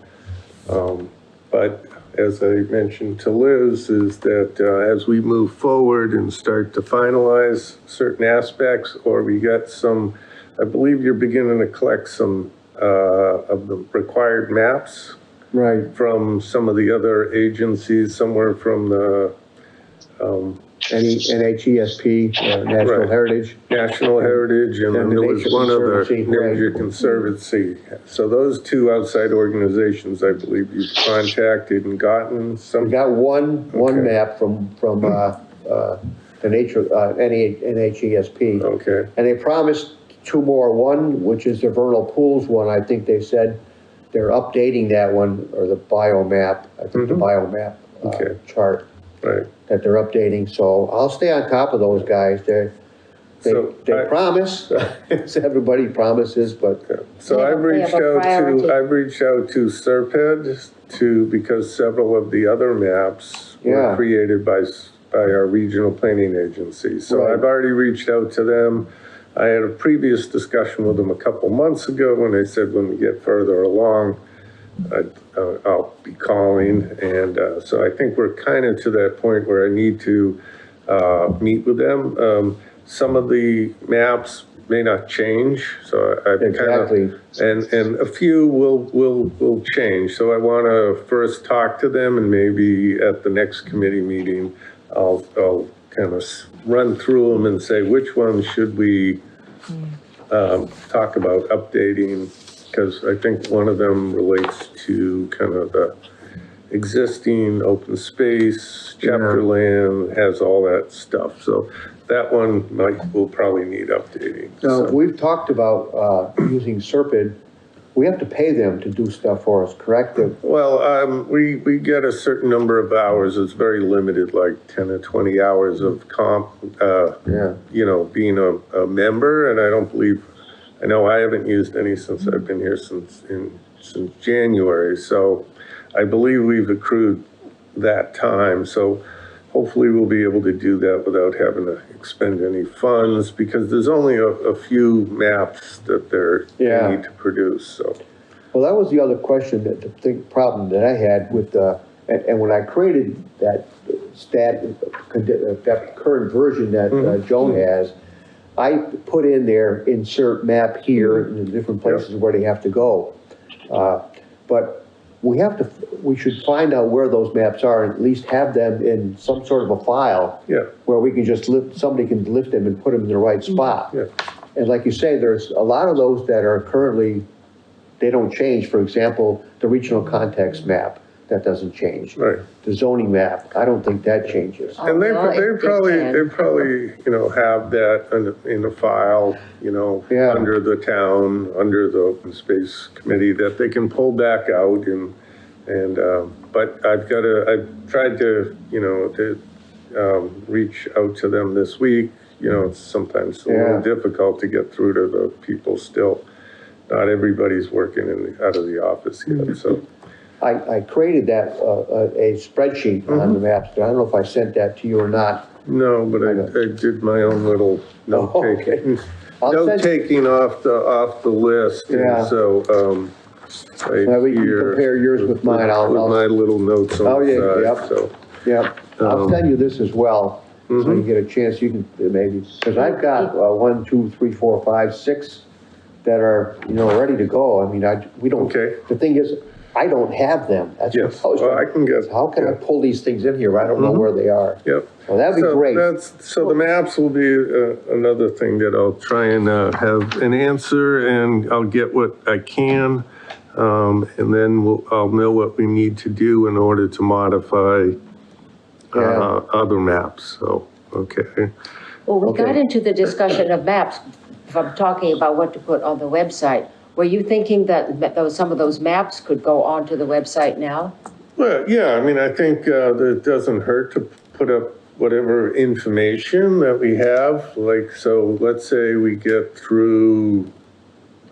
But as I mentioned to Liz, is that, as we move forward and start to finalize certain aspects, or we got some, I believe you're beginning to collect some, of the required maps Right. from some of the other agencies, somewhere from the Any NHESP, National Right. Heritage. National Heritage, and then And the there was Nature one other, Conservancy, right. Nature Conservancy. So those two outside organizations, I believe you've contacted and gotten We some. got one Okay. map from, the nature, NHESP. Okay, And they promised two more, one, which is the vernal pools one, I think they said they're updating that one, or the biomap, I think the biomap, Okay. chart right. that they're updating, so I'll stay on top of those guys, So they I- promise, as everybody promises, but, So They have- I've they reached have a out priority. to Serped because several of the other maps were Yeah. created by our regional planning agency. So Right. I've already reached out to them. I had a previous discussion with them a couple months ago when they said when we get further along, I'll be calling. And so I think we're kind of to that point where I need to meet with them. Some of the maps may not change, so I've kind of, exactly. and a few will change. So I want to first talk to them, and maybe at the next committee meeting, I'll kind of run through them and say, which ones should we talk about updating? Because I think one of them relates to kind of the existing open space, chapter land, has all that stuff. So that one will probably need updating. Now, So- we've talked about, using Serpid, we have to pay them to do stuff for us, correct? Well, we get a certain number of hours. It's very limited, like 10 or 20 hours of comp, Yeah. you know, being a member. And I know I haven't used any since I've been here since January. So I believe we've accrued that time. So hopefully we'll be able to do that without having to expend any funds, because there's only a few maps that they Yeah. need to produce, so. Well, that was the other question, the big problem that I had with, and when I created that that current version that Joan has, I put in there, insert map here, in the different places where they have to go. But we should find out where those maps are, and at least have them in some sort of a file. Yeah. Where we can just somebody can lift them and put them in the right spot. Yeah. And like you say, there's a lot of those that are currently, they don't change. For example, the regional context map, that doesn't change. Right. The zoning map, I don't think that changes. And they well, it probably, can. have that in a file, Yeah. under the town, under the open space committee, that they can pull back out but I've tried to, reach out to them this week. It's sometimes a Yeah. little difficult to get through to the people still. Not everybody's working out of the office yet, so. I created that, a spreadsheet on the maps, but I don't know if I sent that to you or not. No, but I did my own little note Oh, taking. okay. I'll Note send- taking off the list, Yeah. and so, right Well, we can here. compare yours with mine. With my little notes Oh, on the yeah, side, yep. so. Yeah, I'll send you this as well, so you get a chance, you can maybe, because I've got 1, 2, 3, 4, 5, 6 that are, ready to go. I mean, we don't, Okay. the thing is, I don't have them. That's what Yes, I was well, I trying- can get. How can I pull these things in here? I don't know where they are. Yep. Well, that'd be So great. So the maps will be another thing that I'll try and have an answer, and I'll get what I can. And then I'll know what we need to do in order to modify Yeah. other maps, so, okay. Well, we got Okay. into the discussion of maps, from talking about what to put on the website. Were you thinking that some of those maps could go onto the website now? Well, yeah, I mean, I think that it doesn't hurt to put up whatever information that we have, like, so let's say we get through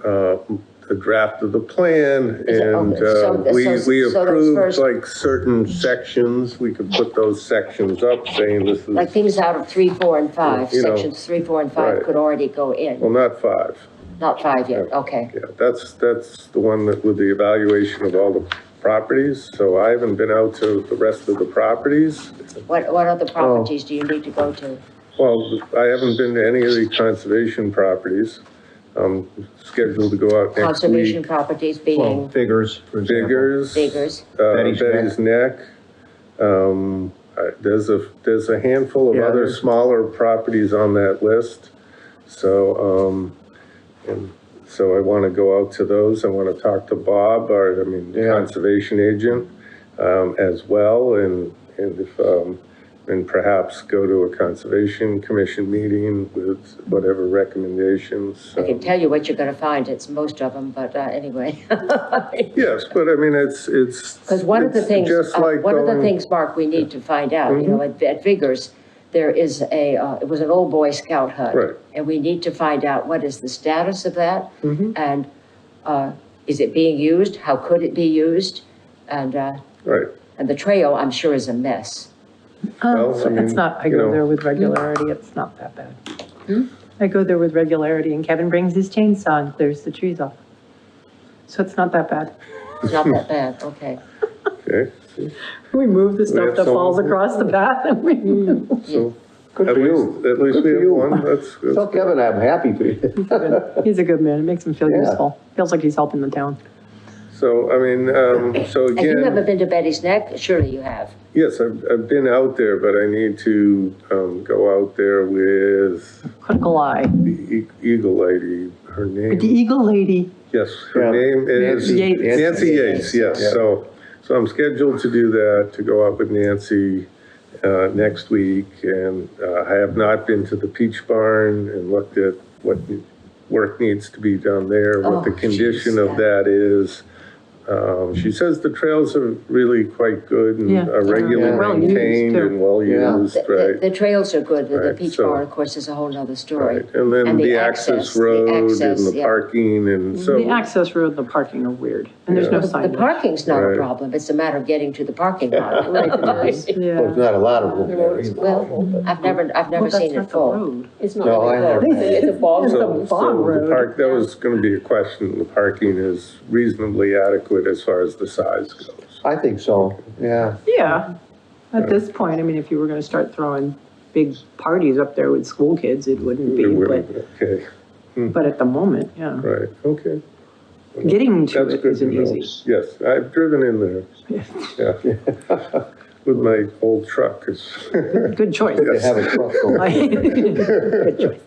the draft of the plan, Is it- and okay, so we those approve first- like certain sections, we could put those sections up saying this is, Like things out of 3, 4, and 5, You know, sections 3, 4, and 5 right. could already go well, in, not 5. not 5 yet, okay. Yeah, that's the one that with the evaluation of all the properties, so I haven't been out to the rest of the properties. What other properties do you need to go to? Well, I haven't been to any of the conservation properties. I'm scheduled to go out next Conservation week. properties Well, being figures, for example. Diggers. Diggers. Betty's Betty's Neck. there's a handful of Yeah, other there's- smaller properties on that list. So, and so I want to go out to those. I want to talk to Bob, the Yeah. conservation agent, as well, and if, and perhaps go to a conservation commission meeting with whatever recommendations. I can tell you what you're gonna find, it's most of them, but anyway. Yes, but I mean, it's. Because one of the it's things, just like one of the going- things, Mark, we need to find out, you know, at Viggers, there is it was an old Boy Scout hut. Right. And we need to find out what is the status of that? And is it being used? How could it be used? And Right. the trail, I'm sure, is a mess. Well, I mean, It's not, I you go know. there with regularity, it's not that bad. I go there with regularity and Kevin brings his chainsaw and clears the trees off. So it's not that bad. It's not that bad, okay. Okay, We move the have stuff that falls someone- across the path and we move. so Good at for least, you. at least Good we for have you. one, that's good. Tell Kevin I'm happy for you. He's a good man, it makes him feel Yeah. useful, feels like he's helping the town. So, I mean, so And you haven't again, been to Betty's Neck? Surely you have. yes, I've been out there, but I need to, go out there with Critical eye. the Eagle lady, her The name, Eagle Lady, yes, her Yeah. name is. Nancy Yates. Nancy Yates, yes, Yeah. so I'm scheduled to do that, to go out with Nancy, next week, and, I have not been to the Peach Barn and looked at what work needs to be done there, what the Oh, condition geez, of that is. She says the trails are really quite good and Yeah. are regularly Yeah. Well used, maintained too. and well Yeah. used, The right? trails are good, the Right, Peach so- Barn, of course, is a whole nother story. Right, and then And the access road and the yeah. parking, and so. the access road and the parking are weird, and there's no Yeah. The signage. parking's not a Right. problem, it's a matter of getting to the parking lot. Right, it is. Well, Yeah. there's not a lot of room there either. Well, I've never Well, seen that's it not the full. road. It's not No, really I close. never- It's a bog It's a road. bog So the road. park, that was gonna be a question, the parking is reasonably adequate as far as the size goes. I think so, yeah. Yeah, at this point, I mean, if you were gonna start throwing big parties up there with school kids, it wouldn't be, It but, wouldn't- Okay, but at the moment, yeah. right, okay. Getting to That's it good to isn't know. easy. Yes, I've driven in there, yeah. With my old truck, it's, Good choice. They have a truck going. Good choice.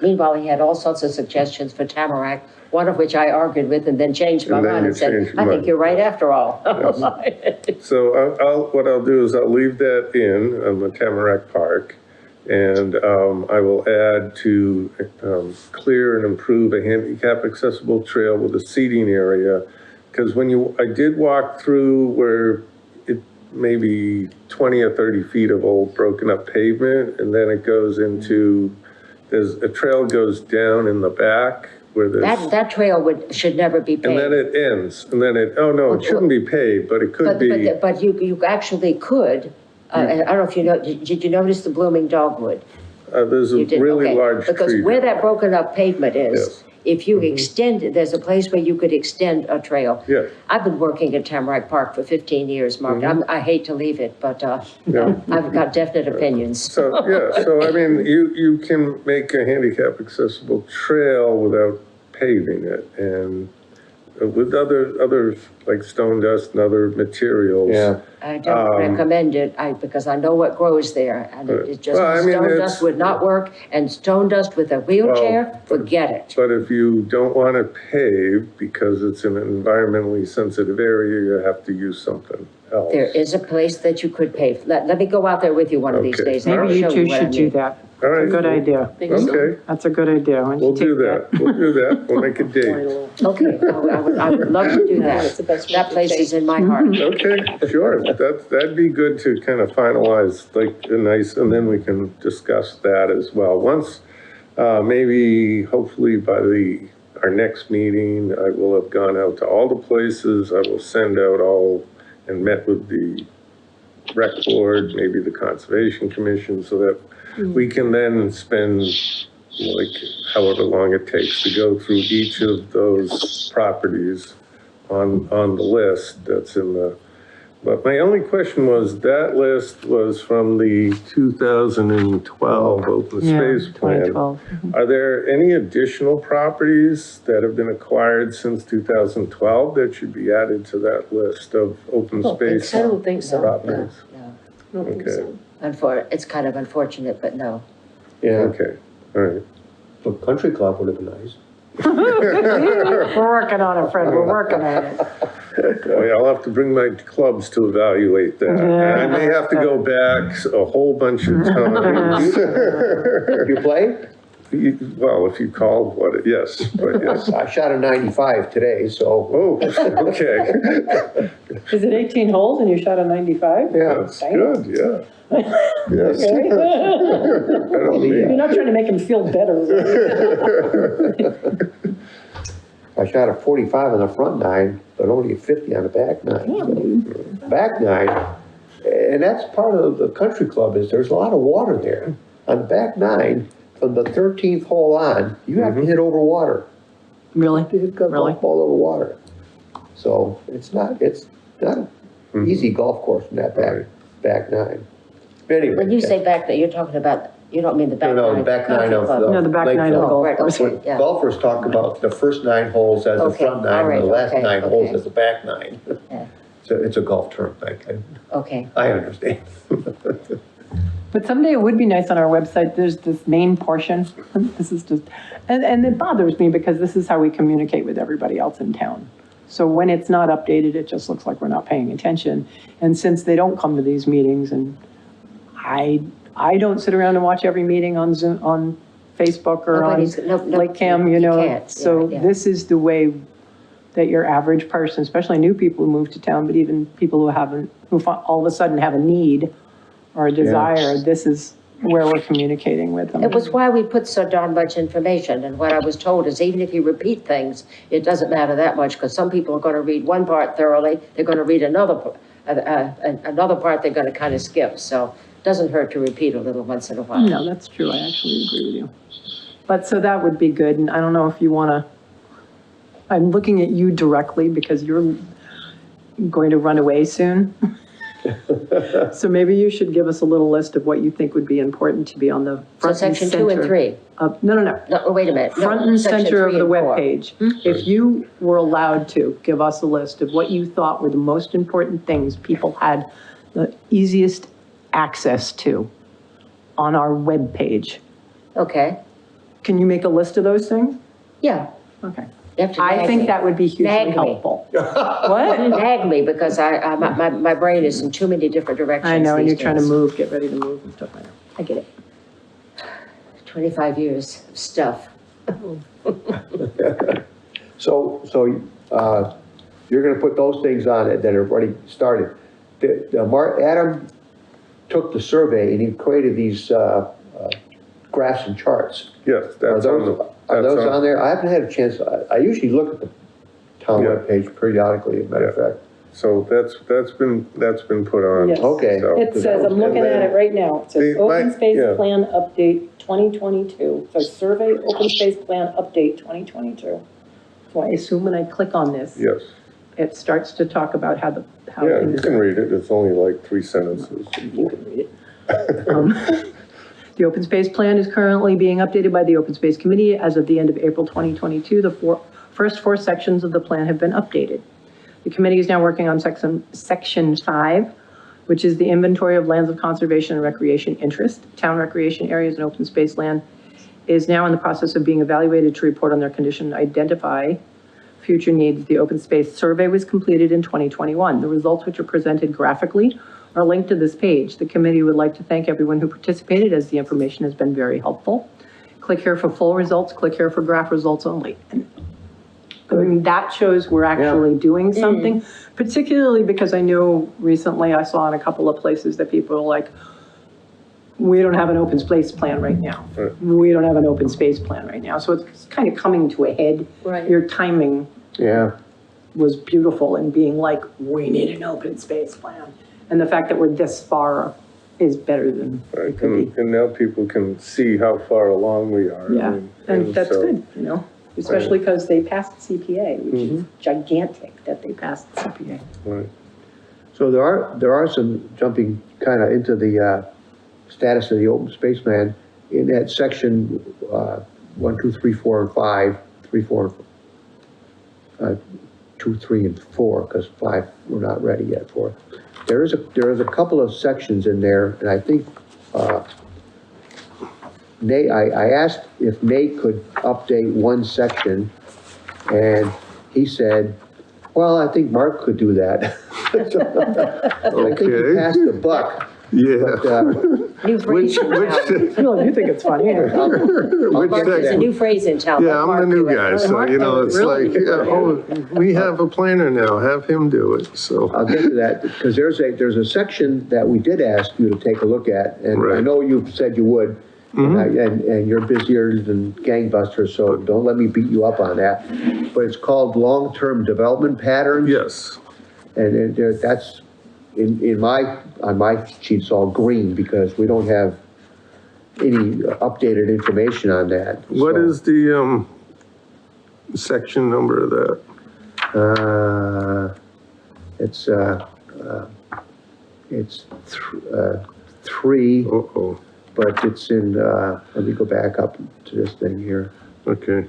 Meanwhile, he had all sorts of suggestions for Tamarack, one of which I argued with and then changed my And then mind you and said, changed your I think mind. you're right after all. so what I'll do is I'll leave that in on the Tamarack Park. And, I will add to, clear and improve a handicap accessible trail with a seating area. Because I did walk through where it may be 20 or 30 feet of old broken up pavement, and then it goes into, there's a trail goes down in the back where there's, That trail should never be and then paved. it ends, and then it, oh no, it shouldn't be paved, but it could be. But you actually could, and I don't know if you know, did you notice the blooming dogwood? There's a You did, really okay. large tree. Because where that broken up pavement is, Yes. Mm-hmm. if you extend it, there's a place where you could extend a trail. Yeah. I've been working at Tamarack Park for 15 years, Mark. I hate to leave it, but Mm-hmm. Yeah. I've got definite opinions. So, yeah, so I mean, you can make a handicap accessible trail without paving it, and with other like stone dust and other materials. Yeah. I don't recommend it, because I know what grows there, and it just, Well, I mean, stone it's- dust would not work, and stone dust with a wheelchair, forget it. But if you don't want to pave because it's in an environmentally sensitive area, you have to use something else. There is a place that you could pave. Let me go out there with you one of these Okay. days. and I'll Maybe you show two what I should do mean. that. All right. Good idea. Okay, That's a good idea. Why don't you we'll do take that, we'll do that, we'll make a date. Okay, I would love to do It's the that. best way That to place say. is in my heart. Okay, sure, that'd be good to kind of finalize, like, a nice, and then we can discuss that as well. Once, maybe, hopefully by our next meeting, I will have gone out to all the places, I will send out all, and met with the rec board, maybe the conservation commission, so that we can then spend like however long it takes to go through each of those properties on the list that's in the, but my only question was, that list was from the 2012 open Yeah, space plan. 2012. Are there any additional properties that have been acquired since 2012 that should be added to that list of open space I don't think so. properties? No. I don't think so. It's kind of unfortunate, but no. Yeah, Okay, all right. but country club would have been nice. We're working on it, Fred, we're working on it. Well, I'll have to bring my clubs to evaluate that. And I may have to go back a whole bunch of times. You play? Well, if you call what, yes, but yes. I shot a 95 today, so, Oh, okay. Is it 18 holes and you shot a 95? yeah. That's good, yeah. Yes. Okay. I don't You're need- not trying to make him feel better. I shot a 45 on the front nine, but only a 50 on the back nine. Back nine, and that's part of the country club, is there's a lot of water there. On the back nine, from the 13th hole on, you have to hit over water. Really? You hit the Really? golf ball over water. So it's not an easy golf course in that back nine. But anyway. When you say back, that you're talking about, you don't mean the back No, nine. the back nine of country the. club. No, the back nine of Lakeville. golf Right, course. okay, yeah. Golfers talk about the first 9 holes as the Okay, front nine, all and the right, last okay, 9 holes okay. as the back nine. Yeah. So it's a golf term, Okay, I understand. But someday it would be nice on our website, there's this main portion, this is just, and it bothers me because this is how we communicate with everybody else in town. So when it's not updated, it just looks like we're not paying attention. And since they don't come to these meetings, and I don't sit around and watch every meeting on Zoom, on Facebook or on LakeCAM, you know? can't, So yeah. this is the way that your average person, especially new people who move to town, but even people who all of a sudden have a need or a desire, this is where we're communicating with them. it was why we put so darn much information, and what I was told is even if you repeat things, it doesn't matter that much, because some people are gonna read one part thoroughly, they're gonna read another part they're gonna kind of skip, so it doesn't hurt to repeat a little once in a while. No, that's true, I actually agree with you. But so that would be good, and I don't know if you wanna, I'm looking at you directly because you're going to run away soon. So maybe you should give us a little list of what you think would be important to be on the So front and section 2 and center 3, No. no, wait a minute. No, Front and section center of 3 the and 4. webpage. If you were allowed to give us a list of what you thought were the most important things people had the easiest access to on our webpage, Okay, can you make a list of those things? yeah. Okay. You have to I nag think me. that would be hugely Nag me. helpful. What? Nag me, because my brain is in too many different directions I know, and these you're trying to days. move, get ready to move and stuff. I get it. 25 years of stuff. So, you're gonna put those things on it that are already started. Adam took the survey and he created these, graphs and charts. Yes, Are that's on those, the. are that's those on there? I haven't had a chance, I usually look at the town Yeah. webpage periodically, as a matter of fact. So that's been put on. Yes. Okay. So- It says, I'm looking at it right now, it says See, Open Space yeah. Plan Update 2022. So Survey Open Space Plan Update 2022. So I assume when I click on this, Yes, it starts to talk about how yeah, you things. can read it, it's only like 3 sentences. You can read it. The Open Space Plan is currently being updated by the Open Space Committee. As of the end of April 2022, the first 4 sections of the plan have been updated. The committee is now working on section 5, which is the inventory of lands of conservation and recreation interest. Town recreation areas and open space land is now in the process of being evaluated to report on their condition and identify future needs. The open space survey was completed in 2021. The results, which are presented graphically, are linked to this page. The committee would like to thank everyone who participated, as the information has been very helpful. Click here for full results, click here for graph results only. And I mean, that shows we're actually doing something, particularly because I know recently I saw in a couple of places that people are like, we don't have an open space plan right now. Right. We don't have an open space plan right now. So it's kind of coming to a head. Right. Your timing Yeah, was beautiful in being like, we need an open space plan. And the fact that we're this far is better than Right, it could be. and now people can see how far along we are. Yeah, and that's so- good, you know, especially because they passed CPA, which is gigantic that they passed CPA. Right. so there are some jumping kind of into the, status of the open space plan in that section, 1, 2, 3, 4, and 5, 3, 4, 2, 3, and 4, because 5, we're not ready yet for. there is a couple of sections in there, and I think, Nate, I asked if Nate could update one section, and he said, well, I think Mark could do that. So, I think he Okay. passed the buck, Yeah. but, New phrase in town. No, you think it's funny. Which Mark, there's a section? new phrase in town. Yeah, Let I'm Mark the new do it. guy, so, you know, it's Really? like, oh, we have a planner now, have him do it, so. I'll get to that, because there's a section that we did ask you to take a look at, and I Right. know you said you would, and you're busier than gangbusters, so don't let me beat you up on that. But it's called long-term development patterns. Yes, And that's, on my sheet, it's all green, because we don't have any updated information on that. what So, is the, section number of that? It's 3, Uh-oh, but it's in, let me go back up to this thing here. okay.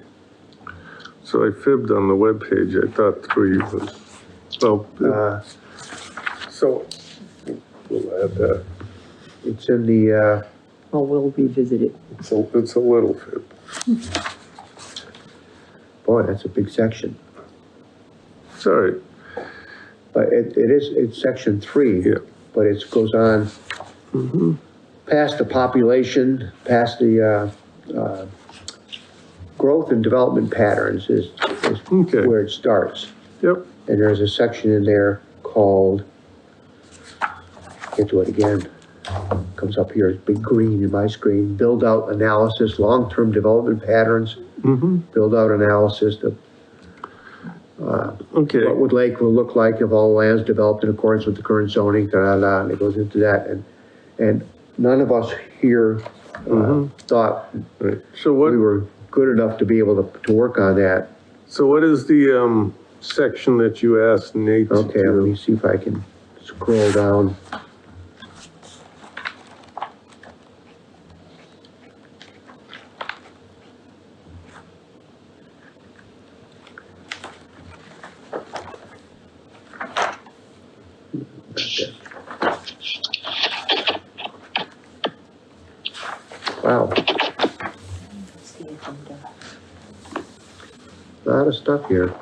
So I fibbed on the webpage, I thought 3 was, oh, so we'll add that. It's in the, Well, we'll revisit it. It's a little fib. boy, that's a big section. Sorry, But it's section 3. Yeah. But it goes on past the population, past the, growth and development patterns is Okay. where it starts. yep, And there's a section in there called, get to it again, comes up here, it's big green in my screen, build out analysis, long-term development patterns, build out analysis of okay, what would Lakeville look like if all lands developed in accordance with the current zoning, and it goes into that, and none of us here thought right. So we what, were good enough to be able to work on that. so what is the, section that you asked Nate to Okay, let me do? see if I can scroll down. Wow, a lot of stuff here.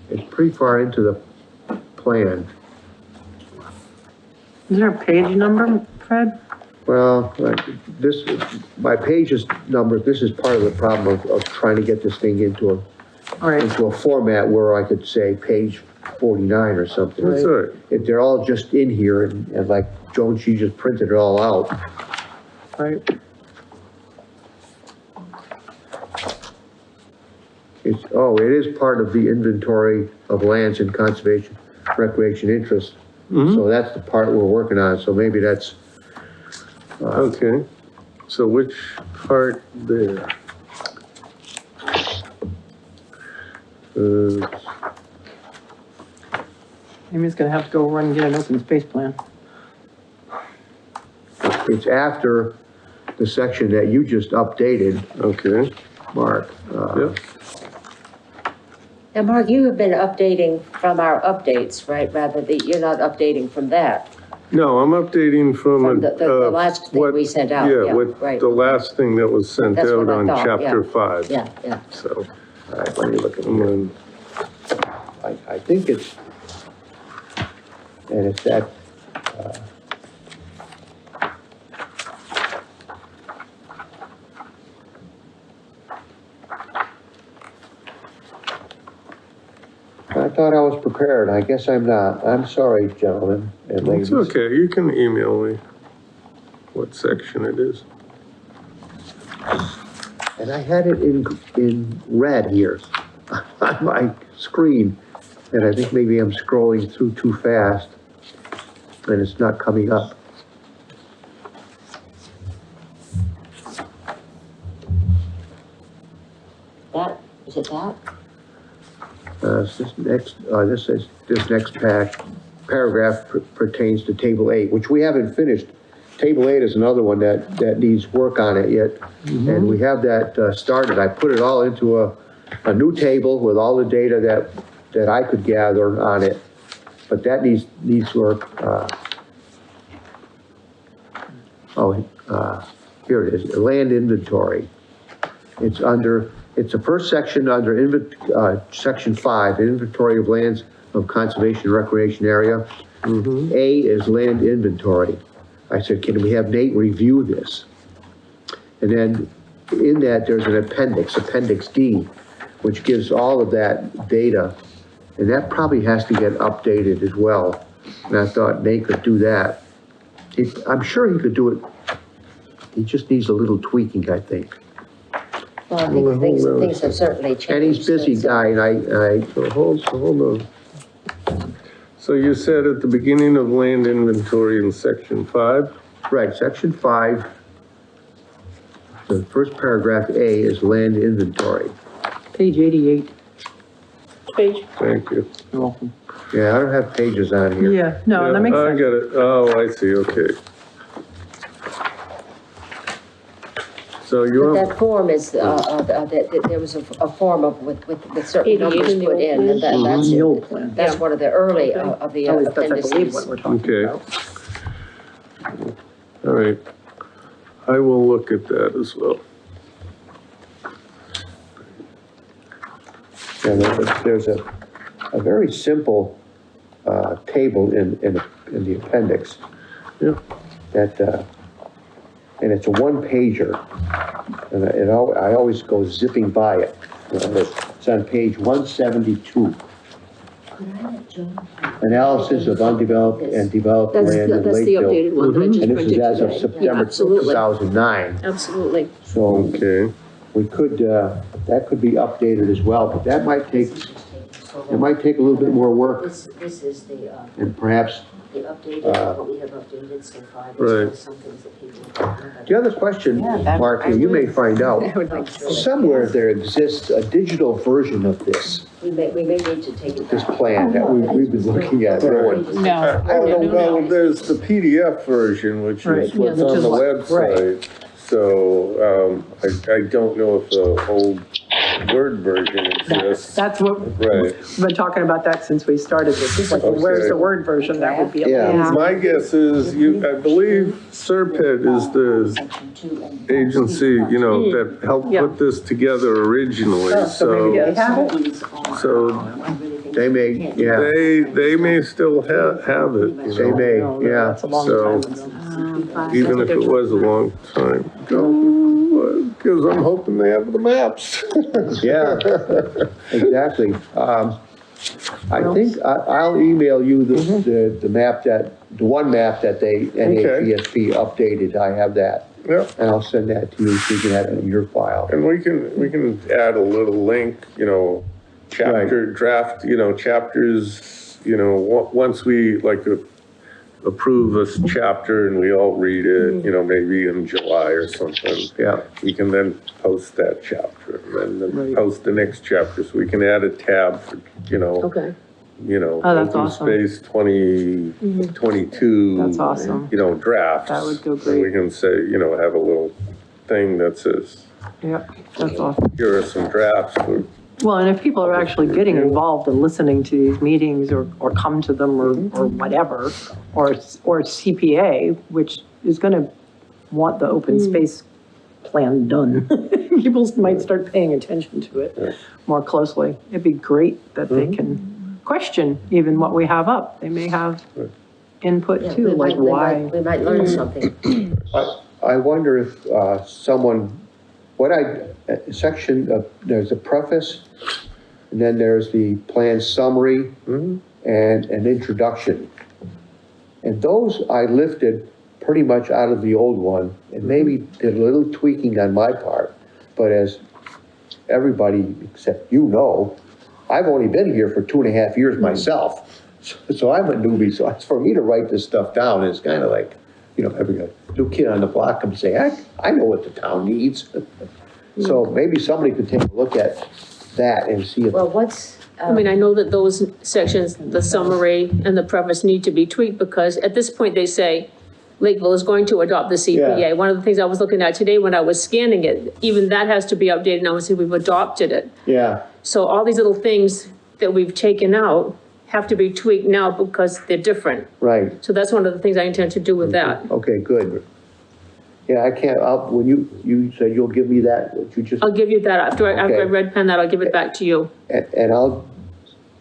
It's pretty far into the plan. Is there a page number, Fred? Well, like, this, my page is numbered, this is part of the problem of trying to get this thing into All right, a format where I could say page 49 or something. That's all right. If they're all just in here, and like Joan, she just printed it all out. right. It is part of the inventory of lands in conservation, recreation interest. So that's the part we're working on, so maybe that's, Okay, so which part there? Amy's gonna have to go run and get an open space plan. it's after the section that you just updated, Okay, Mark. yep, Now, Mark, you have been updating from our updates, right? Rather than, you're not updating from that. no, I'm updating from. From the last thing what- we sent out, yeah, what right. the last thing that was sent That's out what I on thought, chapter yeah. 5. Yeah, yeah. So, All right, let me look at and it. then, I think it's, and it's that, I thought I was prepared. I guess I'm not. I'm sorry, gentlemen and ladies. it's okay, you can email me what section it is. And I had it in red here on my screen. And I think maybe I'm scrolling through too fast and it's not coming up. That, is it that? This next paragraph pertains to table 8, which we haven't finished. Table 8 is another one that needs work on it yet. And we have that started. I put it all into a new table with all the data that I could gather on it. but that needs work. Here it is, land inventory. It's the first section under section 5, inventory of lands of conservation and recreation area. A is land inventory. I said, can we have Nate review this? And then in that, there's an appendix D, which gives all of that data. And that probably has to get updated as well. And I thought Nate could do that. I'm sure he could do it. He just needs a little tweaking, I think. Well, I think things have certainly changed. And he's a busy since, guy, and So hold on. So you said at the beginning of land inventory in section 5? right, section 5, the first paragraph A is land inventory. Page 88. Page, Thank you. You're welcome. Yeah, I don't have pages on here. Yeah, no, that makes I sense. got it. Oh, I see, okay. So But you're, that form is, there was a form with certain 88 numbers in the put old in, and that's The it. old plan. That's one of the early of the At least that's, I believe, what appendices. we're talking Okay. about. all right. I will look at that as well. Yeah, there's a very simple table in the appendix. Yeah. That, and it's a one-pager, and I always go zipping by it. It's on page 172. Analysis of undeveloped and developed that's, land in that's the Lakeville. updated one that I just And this printed is as of today. September Absolutely. 2009. Absolutely. So Okay. we could, that could be updated as well, but that might take, it might take a little bit more work, This is the and perhaps updated, what we have updated so far. Right. There's some things that people don't know. the other question, Mark, you may find out, somewhere there exists a digital version of this We may need to take it this back. plan that we've been looking at. going, No. Well, there's the PDF version, which Right, is what's yeah, which on is the what- right. website. So, I don't know if the old Word version exists. That's what, Right. we've been talking about that since we started this. It's like, well, where's Okay. the Word version? That would be Yeah. amazing. My guess is I believe Serpent is the agency, that helped Yeah. put this together originally, So maybe so, they have it? so They may, yeah, they may still have it, they may, No, yeah. That's a long So- time ago. even if it was a long time ago, because I'm hoping they have the maps. Yeah, exactly. I think I'll email you the map the one map that they, NAPSP updated, I have that. Yeah. And I'll send that to you so you can have it in your file. And we can add a little link, chapter, draft, chapters, once we approve this chapter and we all read it, maybe in July or something. Yeah. We can then post that chapter and then Right. post the next chapter, so we can add a tab for, Okay. Oh, that's open awesome. space 2022. That's awesome. Drafts. That would go And we great. can say, have a little thing that says, Yeah, that's awesome. here are some drafts for. Well, and if people are actually getting involved and listening to these meetings or come to them or whatever, or CPA, which is gonna want the open space plan done, people might start paying attention to it more closely. It'd be great that they can question even what we have up. They may have input Yeah, too, like why. We might learn something. I wonder if someone, there's a preface, and then there's the plan summary, and an introduction. And those I lifted pretty much out of the old one, and maybe did a little tweaking on my part. But as everybody except I've only been here for 2.5 years myself. So I'm a newbie, so for me to write this stuff down is kind of like, every new kid on the block comes say, I know what the town needs. So maybe somebody could take a look at that and see if, Well, what's, I mean, I know that those sections, the summary and the preface need to be tweaked because at this point they say Lakeville is going to adopt the CPA. Yeah. One of the things I was looking at today when I was scanning it, even that has to be updated. Now, I see we've adopted it. yeah, So all these little things that we've taken out have to be tweaked now because they're different. right, So that's one of the things I intend to do with that. okay, good. Yeah, I can't, when you said you'll give me that, what you just, I'll give you that after I Okay. red pen that, I'll give it back to you. and I'll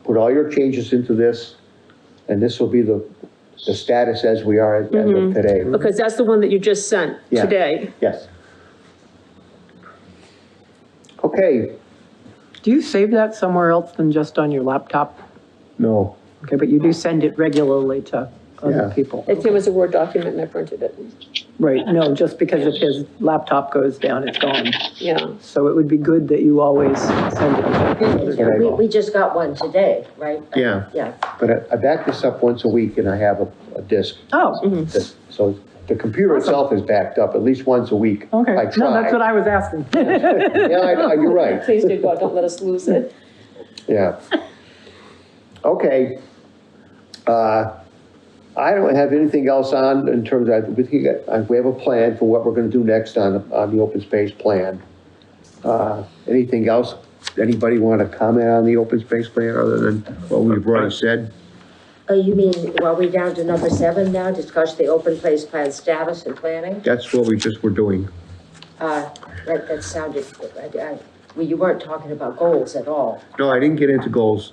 put all your changes into this, and this will be the status as we are as of today. Because that's the one that you just sent Yeah. today. Yes. Okay, Do you save that somewhere else than just on your laptop? no, Okay, but you do send it regularly to other Yeah. people? It came as a Word document and I printed it. Right, no, just because if his laptop goes down, it's gone. Yeah. So it would be good that you always send it to other Yeah, people. We just got one today, right? Yeah. Yeah. but I back this up once a week and I have a disk. Oh, This- So the computer itself is backed up at least once a week. okay. I No, try. that's what I was asking. Yeah, you're right, Please do God, don't let us lose it. yeah. Okay. I don't have anything else on in terms of, we have a plan for what we're gonna do next on the open space plan. Anything else? Anybody want to comment on the open space plan other than what we've already said? Oh, you mean, well, we down to number 7 now, discuss the open place plan status and planning? That's what we just were doing. That sounded, well, you weren't talking about goals at all. No, I didn't get into goals.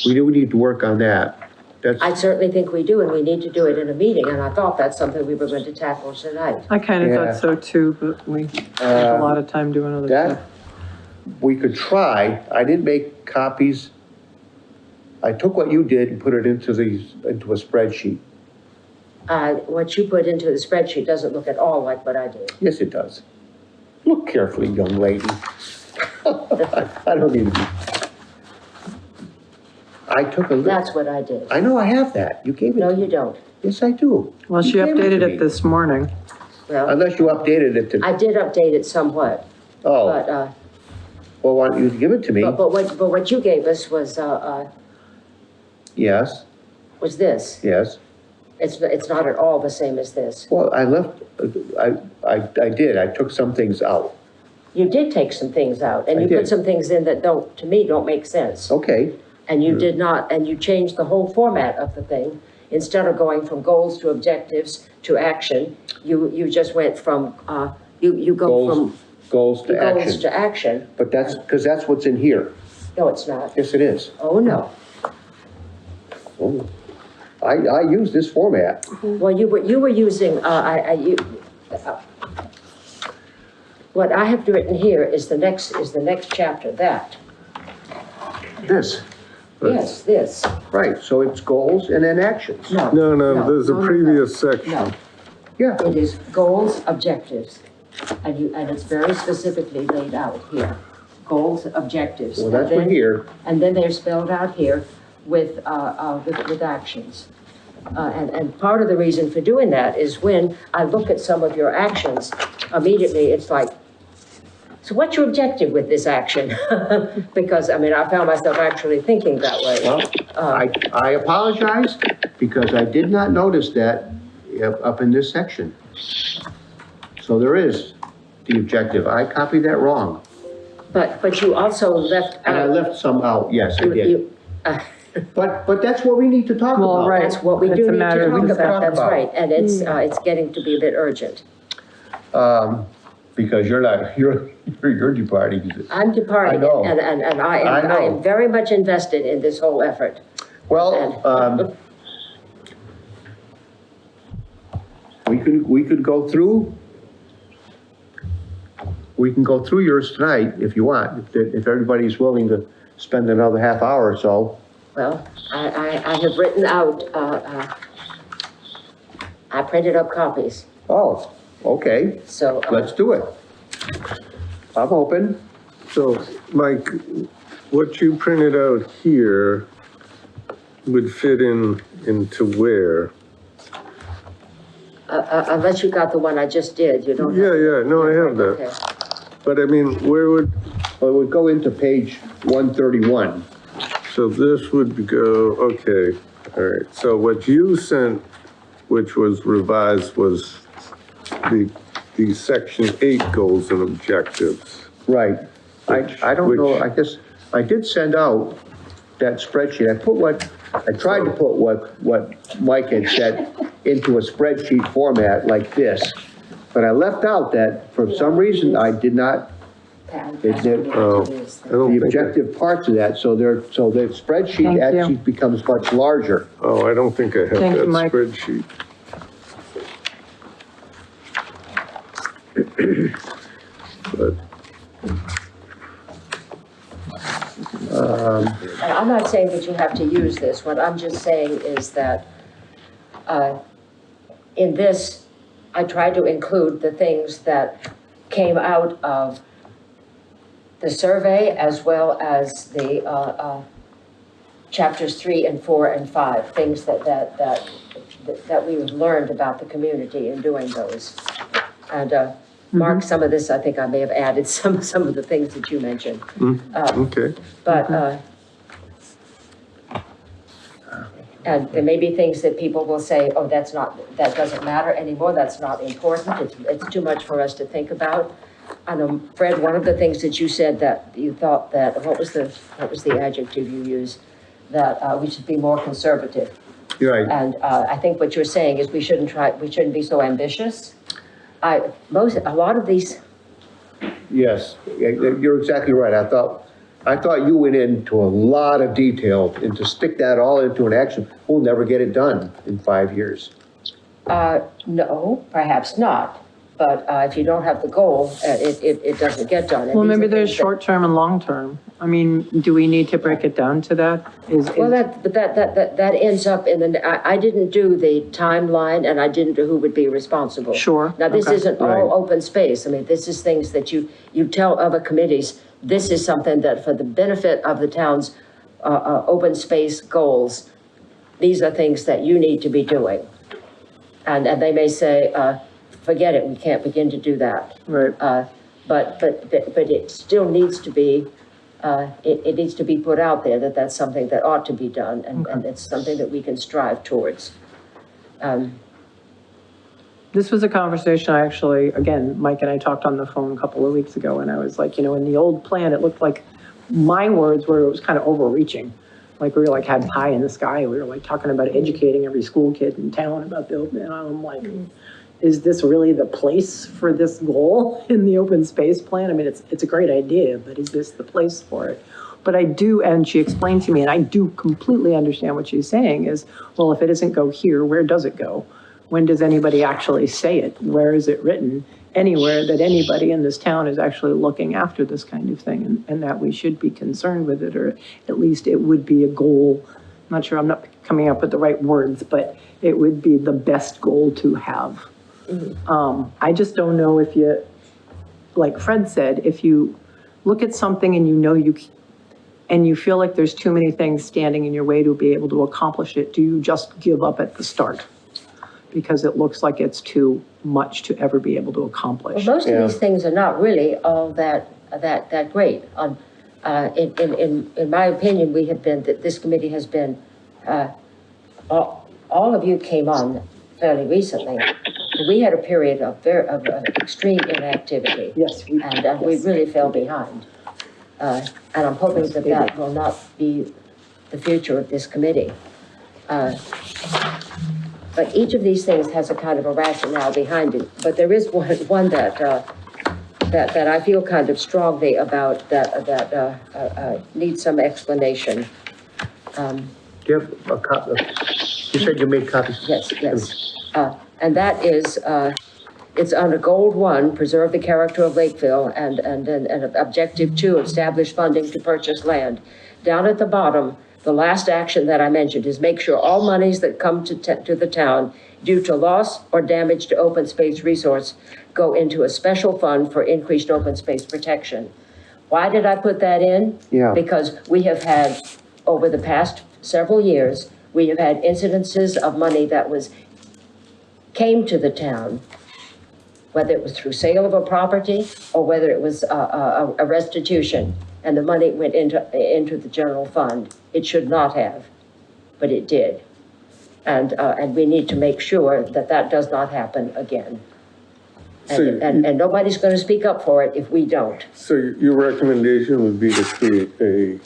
We do need to work on that. That's, I certainly think we do, and we need to do it in a meeting, and I thought that's something we were going to tackle tonight. I kind of Yeah. thought so too, but we have a lot of time doing other that, stuff. we could try. I didn't make copies. I took what you did and put it into a spreadsheet. What you put into the spreadsheet doesn't look at all like what I did. Yes, it does. Look carefully, young lady. I don't need to be. I took a look. That's what I did. I know I have that. You gave it. No, to me. you don't. Yes, I do. Well, she You gave updated to me. it this morning. Well, Unless you updated it to, I did update it somewhat, oh, but, well, why don't you give it to me? but what you gave us was Yes, this. yes. It's not at all the same as this. Well, I left, I did. I took some things out. You did take some things out, and I you did. put some things in that don't, to me, don't make sense. Okay, And you did not, and you changed the whole format of the thing. Instead of going from goals to objectives to action, you just went from, you go goals, from goals to goals action. to action. But that's, because that's what's in here. No, it's not. Yes, it is. Oh, no. Oh. I use this format. Well, you were using, what I have written here is the next chapter, that. This, Yes, this. right. So it's goals and then actions. No, No, there's a no, no, previous No, section. Yeah, it is goals, objectives. And it's very specifically laid out here. Goals, objectives. well, that's And what then- here. And then they're spelled out here with actions. And part of the reason for doing that is when I look at some of your actions, immediately it's like, so what's your objective with this action? Because, I mean, I found myself actually thinking that way. Well, I apologize because I did not notice that up in this section. So there is the objective. I copied that wrong. But you also left And I out. left some out. Yes, I did. you- But that's what we need to talk Well, about. right. That's what we It's do a need matter to of talk about, discussion. that's right. And it's getting to be a bit urgent. Because you're not, you're departing. I'm departing, I know. and I I am know. very much invested in this whole effort. Well, we could go through, we can go through yours tonight if you want, if everybody's willing to spend another half hour or so. Well, I have written out, I printed up copies, Oh, okay, so. let's do it. I'm open. So, Mike, what you printed out here would fit into where? Unless you got the one I just did, you don't. Yeah, no, I have that. Okay. But I mean, where would, Well, it would go into page 131. so this would go, okay, all right. So what you sent, which was revised, was the section 8 goals and objectives. Right. I don't know, Which- I guess, I did send out that spreadsheet. I tried to put what Mike had said into a spreadsheet format like this, but I left out that for some reason I did not, it did, I don't the think, objective parts of that, so the spreadsheet Thank you. actually becomes much larger. I don't think I have Thank you, that Mike. spreadsheet. But, And I'm not saying that you have to use this, what I'm just saying is that, in this, I tried to include the things that came out of the survey as well as the, chapters 3 and 4 and 5, things that we have learned about the community in doing those. And, Mark, some of this, I think I may have added some of the things that you mentioned. okay. But, and there may be things that people will say, oh, that doesn't matter anymore, that's not important, it's too much for us to think about. I know, Fred, one of the things that you said that you thought that, what was the adjective you used? That we should be more conservative. You're right. And I think what you're saying is we shouldn't be so ambitious. A lot of these, Yes, you're exactly right. I thought you went into a lot of detail, and to stick that all into an action, we'll never get it done in 5 years. no, perhaps not. But if you don't have the goal, it doesn't get done. And Well, these maybe are there's things that- short-term and long-term. I mean, do we need to break it down to that? Well, that ends up in I didn't do the timeline and I didn't do who would be responsible. Sure, Now, this okay. isn't Right. all open space. I mean, this is things that you tell other committees, this is something that for the benefit of the town's open space goals, these are things that you need to be doing. And they may say, forget it, we can't begin to do that. Right. But it still needs to be, it needs to be put out there that that's something that ought to be done, and it's something that we can strive towards. This was a conversation I actually, again, Mike and I talked on the phone a couple of weeks ago, and I was like, in the old plan, it looked like my words were, it was kind of overreaching. Like, we were like, had pie in the sky. We were like talking about educating every school kid in town about the open, and I'm like, is this really the place for this goal in the open space plan? I mean, it's a great idea, but is this the place for it? But I do, and she explained to me, and I do completely understand what she's saying is, well, if it doesn't go here, where does it go? When does anybody actually say it? Where is it written? Anywhere that anybody in this town is actually looking after this kind of thing, and that we should be concerned with it, or at least it would be a goal. I'm not sure, I'm not coming up with the right words, but it would be the best goal to have. I just don't know if you, like Fred said, if you look at something and and you feel like there's too many things standing in your way to be able to accomplish it, do you just give up at the start? Because it looks like it's too much to ever be able to accomplish. Well, most of these things are not really all that great. In my opinion, this committee has been, all of you came on fairly recently. We had a period of extreme inactivity. Yes, we And we really fell behind. And I'm hoping that will not be the future of this committee. But each of these things has a kind of a rationale behind it. But there is one that I feel kind of strongly about that needs some explanation. Do you have a copy? You said you made copies? Yes. And that is, it's under goal 1, preserve the character of Lakeville, and objective 2, establish funding to purchase land. Down at the bottom, the last action that I mentioned is make sure all monies that come to the town due to loss or damage to open space resource go into a special fund for increased open space protection. Why did I put that in? Yeah. Because we have had, over the past several years, we have had incidences of money that came to the town, whether it was through sale of a property or whether it was a restitution, and the money went into the general fund. It should not have, but it did. And we need to make sure that does not happen again. And nobody's going to speak up for it if we don't. So your recommendation would be to create a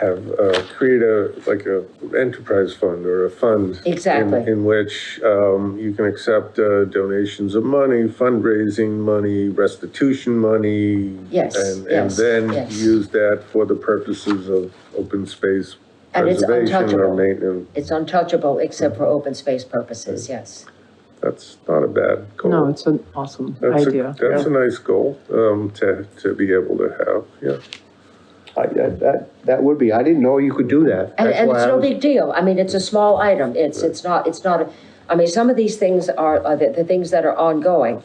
create like a enterprise fund or a fund. Exactly. In which, you can accept, donations of money, fundraising money, restitution money. Yes, And yes, then yes. use that for the purposes of open space And it's preservation or untouchable. maintenance. It's untouchable except for open space purposes, yes. That's not a bad goal. No, it's an awesome That's idea. That's a nice goal, to be able to have, yeah. That would be, I didn't know you could do that. And, That's and why it's I no was- big deal. I mean, it's a small item. It's not, I mean, some of these things are the things that are ongoing,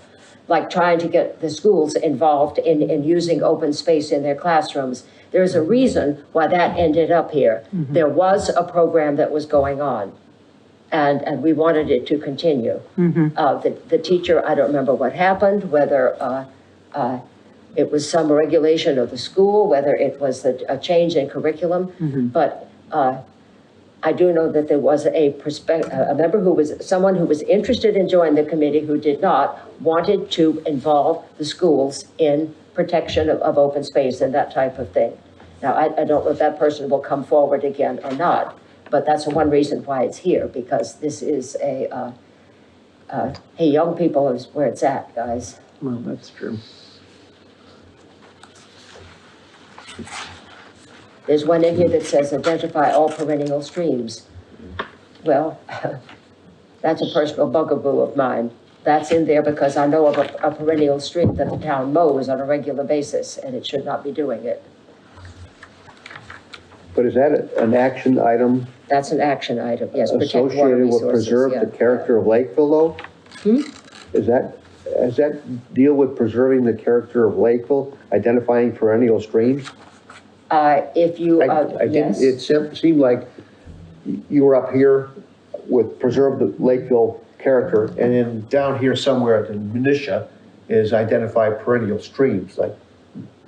like trying to get the schools involved in using open space in their classrooms. There's a reason why that ended up here. There was a program that was going on, and we wanted it to continue. The teacher, I don't remember what happened, whether it was some regulation of the school, whether it was a change in curriculum, but I do know that there was a member someone who was interested in joining the committee who did not, wanted to involve the schools in protection of open space and that type of thing. Now, I don't know if that person will come forward again or not, but that's one reason why it's here, because this is hey, young people is where it's at, guys. Well, that's true. There's one in here that says identify all perennial streams. Well, that's a personal bugaboo of mine. That's in there because I know of a perennial stream that the town mows on a regular basis, and it should not be doing it. But is that an action item That's an action item, yes, protect water associated with resources, preserve yeah. the character of Lakeville, though? Does that deal with preserving the character of Lakeville, identifying perennial streams? If you, I yes. didn't, it seemed like you were up here with preserve the Lakeville character, and then down here somewhere at the minutia is identify perennial streams, like,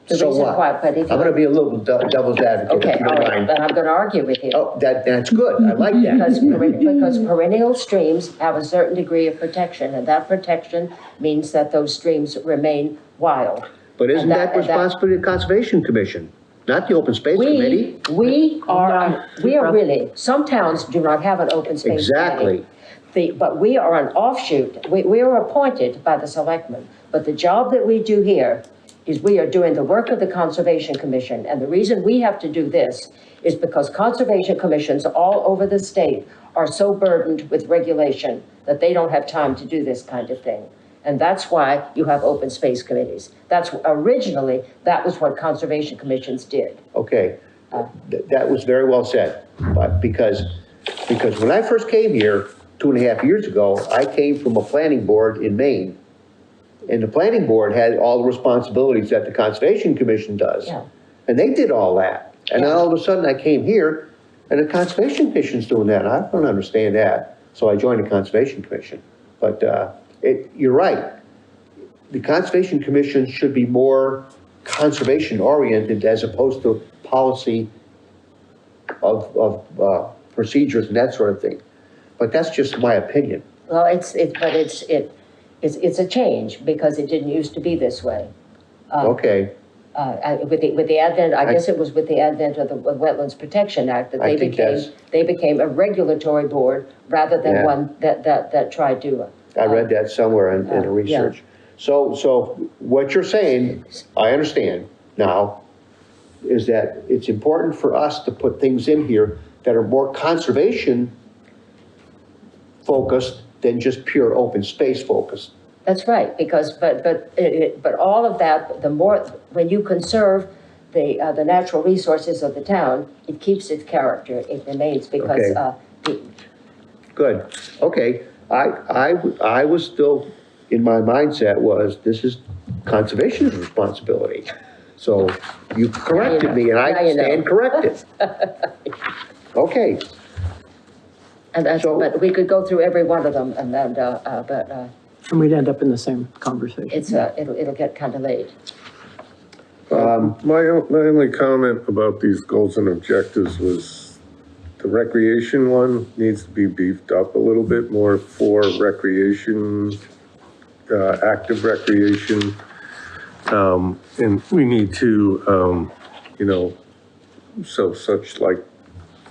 The so reason what? why, but if I'm you- gonna be a little devil's advocate, Okay, if you all don't right, mind. then I'm gonna argue with you. Oh, that's good, I like Because, that. because perennial streams have a certain degree of protection, and that protection means that those streams remain wild. But isn't And that and responsibility of the Conservation Commission, not the Open Space Committee? We are really, some towns do not have an open space committee. Exactly. But we are an offshoot, we are appointed by the selectmen, but the job that we do here is we are doing the work of the Conservation Commission, and the reason we have to do this is because conservation commissions all over the state are so burdened with regulation that they don't have time to do this kind of thing. And that's why you have open space committees. Originally, that was what conservation commissions did. Okay, that was very well said, but because when I first came here 2.5 years ago, I came from a planning board in Maine. And the planning board had all the responsibilities that the Conservation Commission does. Yeah. And they did all that. And then Yeah. all of a sudden I came here and the Conservation Commission's doing that. I don't understand that. So I joined the Conservation Commission. But you're right. The Conservation Commission should be more conservation oriented as opposed to policy of procedures and that sort of thing. But that's just my opinion. Well, it's a change because it didn't used to be this way. Okay, With the advent, I guess it was with the advent of the Wetlands Protection Act that I think that's- they became a regulatory board rather than Yeah. one that tried to. I read that somewhere in the research. So what you're saying, I understand now, is that it's important for us to put things in here that are more conservation focused than just pure open space focused. That's right, because, but all of that, the more, when you conserve the natural resources of the town, it keeps its character, it remains, because, Good, okay. I was still, in my mindset was, this is conservation's responsibility. So you corrected me and Now I you know. stand corrected. Okay, and that's, So- but we could go through every one of them, and then, And we'd end up in the same conversation. it'll get kind of late. My only comment about these goals and objectives was the recreation one needs to be beefed up a little bit more for recreation, active recreation. And we need to, such like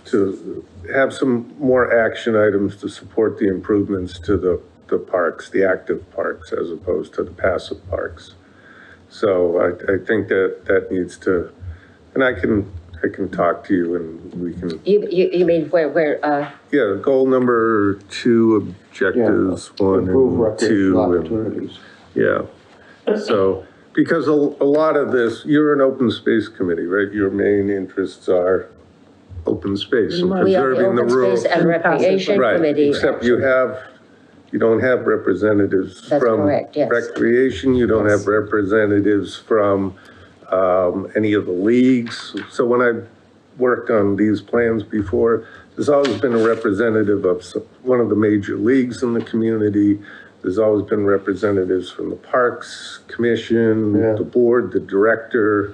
to have some more action items to support the improvements to the parks, the active parks, as opposed to the passive parks. So I think that needs to, and I can talk to you and we can, You mean where, yeah, goal number 2, objectives 1 Improve and 2. recreational and- opportunities. Yeah, so, because a lot of this, you're an open space committee, right? Your main interests are open space and we are the preserving the Open rural. Space and Recreation Right, Committee. except you don't have representatives That's from correct, yes. recreation, you don't Yes. have representatives from any of the leagues. So when I worked on these plans before, there's always been a representative of one of the major leagues in the community. There's always been representatives from the Parks Commission, Yeah. the board, the director,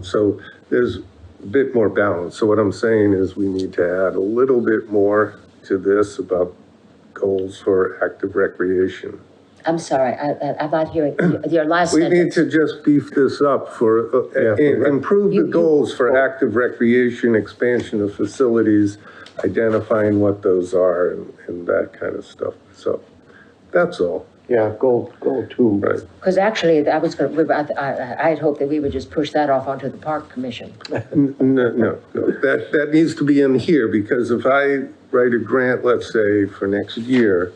so there's a bit more balance. So what I'm saying is we need to add a little bit more to this about goals for active recreation. I'm sorry, I'm not hearing your last We need sentence. to just beef this up improve the goals for active recreation, expansion of facilities, identifying what those are and that kind of stuff. So that's all, Yeah, goal 2. right? Because actually, I was going to, I had hoped that we would just push that off onto the Park Commission. No, that needs to be in here, because if I write a grant, let's say, for next year,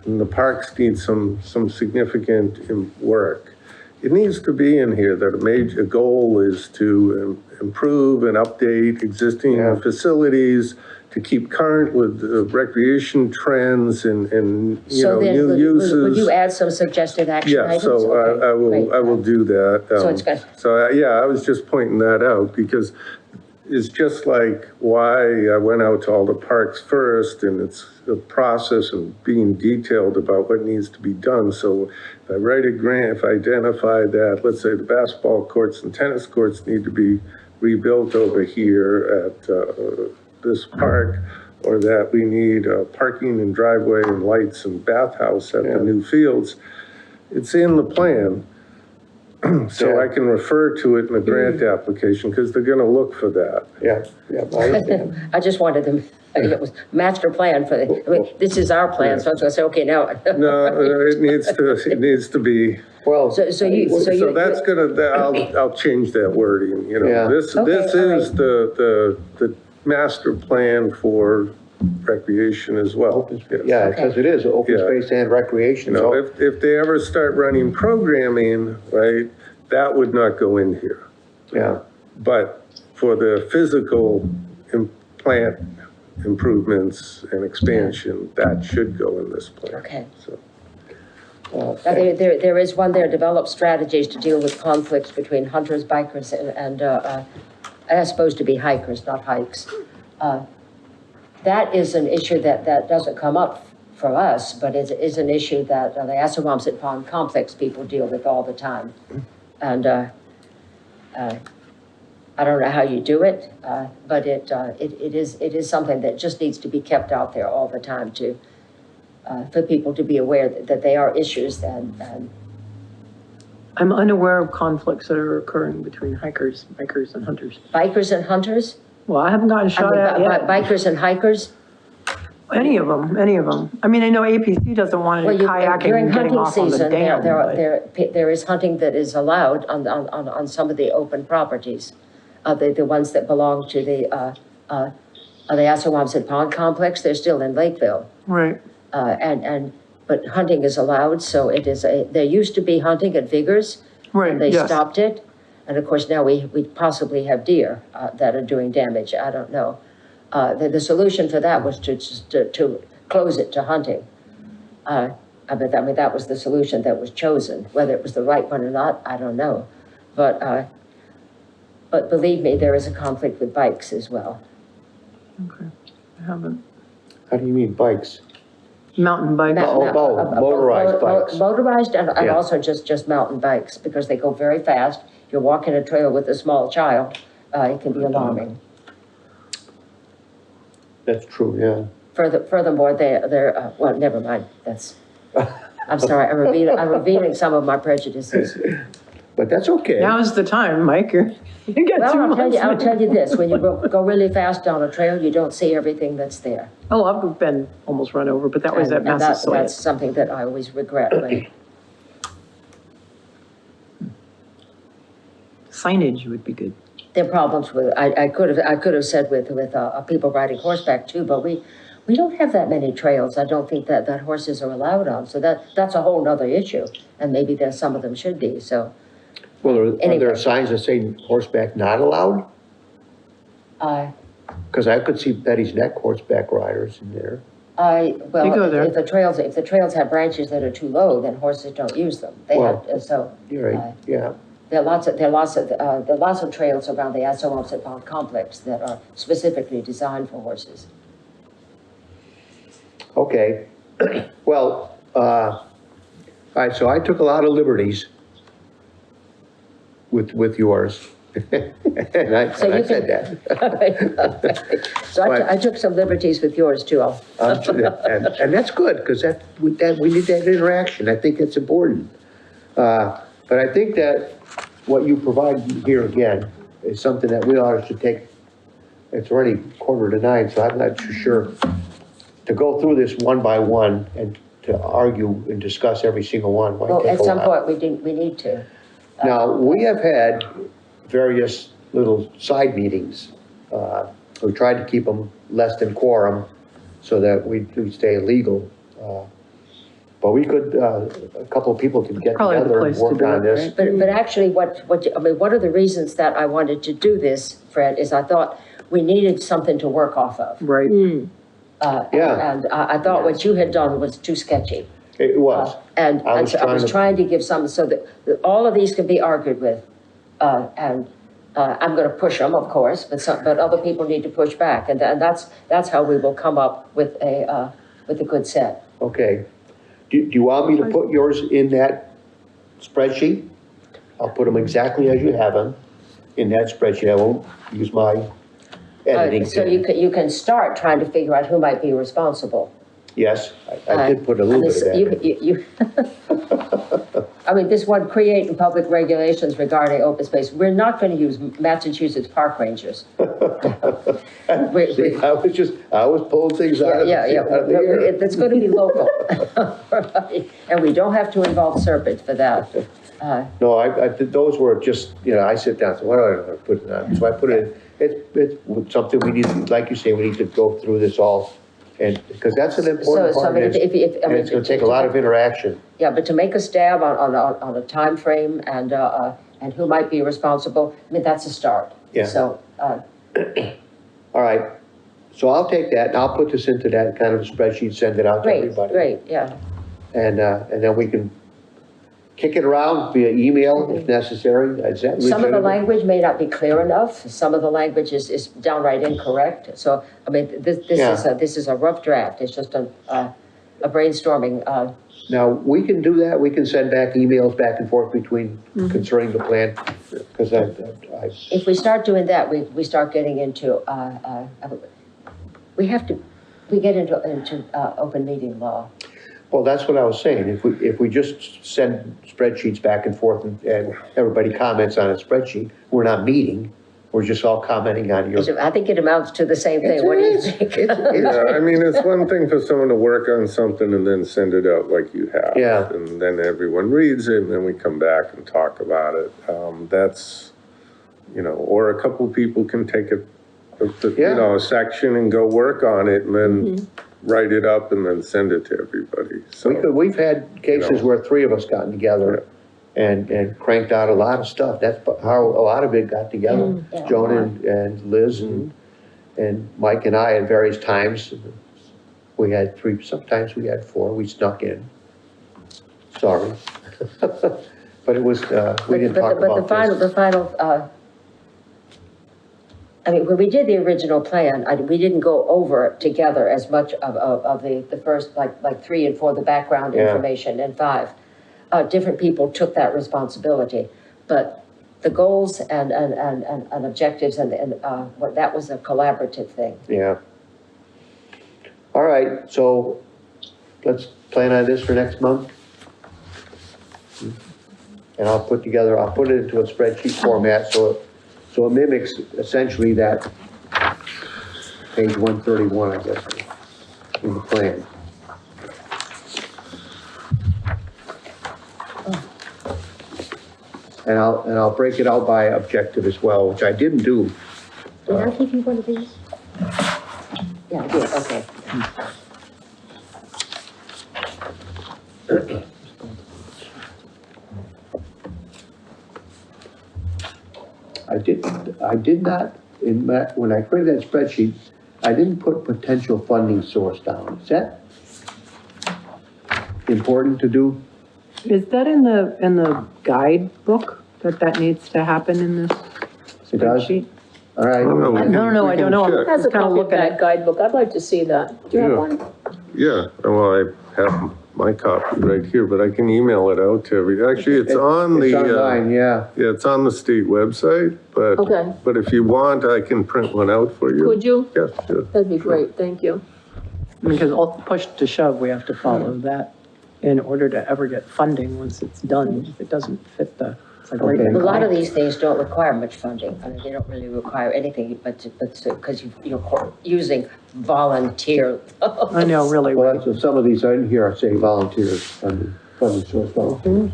and the parks need some significant work, it needs to be in here that a major goal is to improve and update existing Yeah. facilities, to keep current with the recreation trends and So then, new would uses. you add some suggested action Yeah, items? so Okay, I great. will do that. So it's good. So, yeah, I was just pointing that out, because it's just like why I went out to all the parks first, and it's a process of being detailed about what needs to be done. So if I write a grant, if I identify that, let's say the basketball courts and tennis courts need to be rebuilt over here at this park, or that we need parking and driveway and lights and bathhouse at the new fields, it's in the plan. So I can refer to it in the grant application, because they're gonna look for that. Yeah, I understand. I just wanted them, it was master plan for the, I mean, this is our plan, so I was gonna say, okay, now. No, it needs to be, Well, So so that's I'll change that wording, Yeah. This Okay, is all right. the master plan for recreation as well. Yes. yeah, because it is open Yeah. space and recreation, so. If they ever start running programming, right, that would not go in here. Yeah, But for the physical plant improvements and expansion, that should go in this plan. Okay. So, Now, there is one there, develop strategies to deal with conflicts between hunters, bikers, and that's supposed to be hikers, not hikes. That is an issue that doesn't come up for us, but is an issue that the Assawamsett Pond Complex people deal with all the time. And I don't know how you do it, but it is something that just needs to be kept out there all the time for people to be aware that they are issues and I'm unaware of conflicts that are occurring between hikers, bikers, and hunters. bikers and hunters. Well, I haven't gotten I shot mean, at yet. bikers and hikers. Any of them. I mean, I know APC doesn't want Well, any kayaking during and getting hunting off on the season, dam. but- there is hunting that is allowed on some of the open properties. The ones that belong to the Assawamsett Pond Complex, they're still in Lakeville. Right, But hunting is allowed, so it is there used to be hunting at Vigors. right, And they yes. stopped it. And of course, now we possibly have deer that are doing damage. I don't know. The solution for that was to close it to hunting. I mean, that was the solution that was chosen. Whether it was the right one or not, I don't know. But believe me, there is a conflict with bikes as well. Okay, I haven't. how do you mean bikes? Mountain bikes. Motorized bikes. Motorized and Yeah. also just mountain bikes, because they go very fast. You're walking a trail with a small child, it can be alarming. That's true, yeah. Furthermore, they're, well, never mind, I'm sorry, I'm revealing some of my prejudices. but that's okay. Now's the time, Mike, you got Well, 2 I'll months. tell you this, when you go really fast down a trail, you don't see everything that's there. Oh, I've been almost run over, but that was at And that- That's Massasoit. something that I always regret when, Signage would be good. there are problems with, I could have said with people riding horseback too, but we don't have that many trails. I don't think that horses are allowed on, so that's a whole nother issue. And maybe some of them should be, so. Well, are there Anyway. signs that say horseback not allowed? Because I could see Betty's Neck horseback riders in there. You go Well, there. if the trails have branches that are too low, then horses don't use them. They Well, have, so. You're right, yeah. There are lots of trails around the Assawamsett complex that are specifically designed for horses. Okay, well, all right, so I took a lot of liberties with yours. And I said that. So I took some liberties with yours too. And that's good, because we need that interaction. I think it's important. But I think that what you provide here again is something that we ought to take. It's already 8:45, so I'm not too sure to go through this one by one and to argue and discuss every single one. might Well, take at a some while. point, we need to. Now, we have had various little side meetings. We tried to keep them less than quorum so that we stay legal. But we could, a couple of people could get Probably the together and place to work do on it, this. But actually, one of the reasons that I wanted to do this, Fred, is I thought we needed something to work off of. Right. Yeah. And I thought what you had done was too sketchy. It was. And I was I was trying to- trying to give some, so that all of these can be argued with. And I'm gonna push them, of course, but other people need to push back. And that's how we will come up with a good set. Okay. Do you want me to put yours in that spreadsheet? I'll put them exactly as you have them in that spreadsheet. I won't use my editing. So you can start trying to figure out who might be responsible. Yes, I did put a little bit of that in. You I mean, this one, creating public regulations regarding open space, we're not gonna use Massachusetts park rangers. See, I was pulling things out of the Yeah, out of the air. it's gonna be local. And we don't have to involve serpent for that. No, those were just, I sit down, so what do I want to put it on? So I put it, it's something we need, like you say, we need to go through this all. And, because that's an important So, part, but and it's gonna take a lot of interaction. Yeah, but to make a stab on a timeframe and who might be responsible, I mean, that's a start. Yeah. So, All right, so I'll take that, and I'll put this into that kind of spreadsheet, send it out to great, everybody. great, yeah. And then we can kick it around via email if necessary. Is that Some of the legitimate? language may not be clear enough. Some of the language is downright incorrect. So, I mean, this is a rough draft. It's just a brainstorming. Now, we can do that, we can send back emails back and forth between concerning the plan, because If we start doing that, we start getting into, we get into open meeting law. well, that's what I was saying, if we just send spreadsheets back and forth and everybody comments on a spreadsheet, we're not meeting, we're just all commenting on your. I think it amounts to the same thing. What do you think? Yeah, I mean, it's one thing for someone to work on something and then send it out like you have. Yeah. And then everyone reads it and then we come back and talk about it. That's, or a couple people can take a section and go work on it and then write it up and then send it to everybody. So, We've had cases where three of us gotten together and cranked out a lot of stuff. That's how a lot of it got together. Yeah. Joan and Liz and Mike and I at various times. We had three, sometimes we had four, we snuck in. Sorry. But it was, we didn't talk about this. The final, I mean, when we did the original plan, we didn't go over it together as much of the first, like 3 and 4, the background Yeah. information, and 5. Different people took that responsibility, but the goals and objectives and what, that was a collaborative thing. Yeah. All right, so let's plan on this for next month. and I'll put it into a spreadsheet format, so it mimics essentially that page 131, I guess, in the plan. And I'll break it out by objective as well, which I didn't do. Did I give you one of these? Yeah, I did, okay. I did not, when I created that spreadsheet, I didn't put potential funding source down. Is that important to do? Is that in the guidebook that needs to happen in this It does? spreadsheet? All right. No, I don't know. check. Has a Kinda copy of looking at- that guidebook, I'd like to see that. Do you have Yeah. one? Yeah, well, I have my copy right here, but I can email it out to actually, it's on It's the, online, yeah. yeah, it's on the state website, Okay. but if you want, I can print one out for you. Could you? Yes, sure. That'd be great, thank you. Because all push to shove, we have to follow that in order to ever get funding once it's done. If it doesn't fit it's like right in Okay. the A lot of column. these things don't require much funding. I mean, they don't really require anything, but because you're using volunteer. I know, really. Well, so some of these in here say volunteers, funding source volunteers.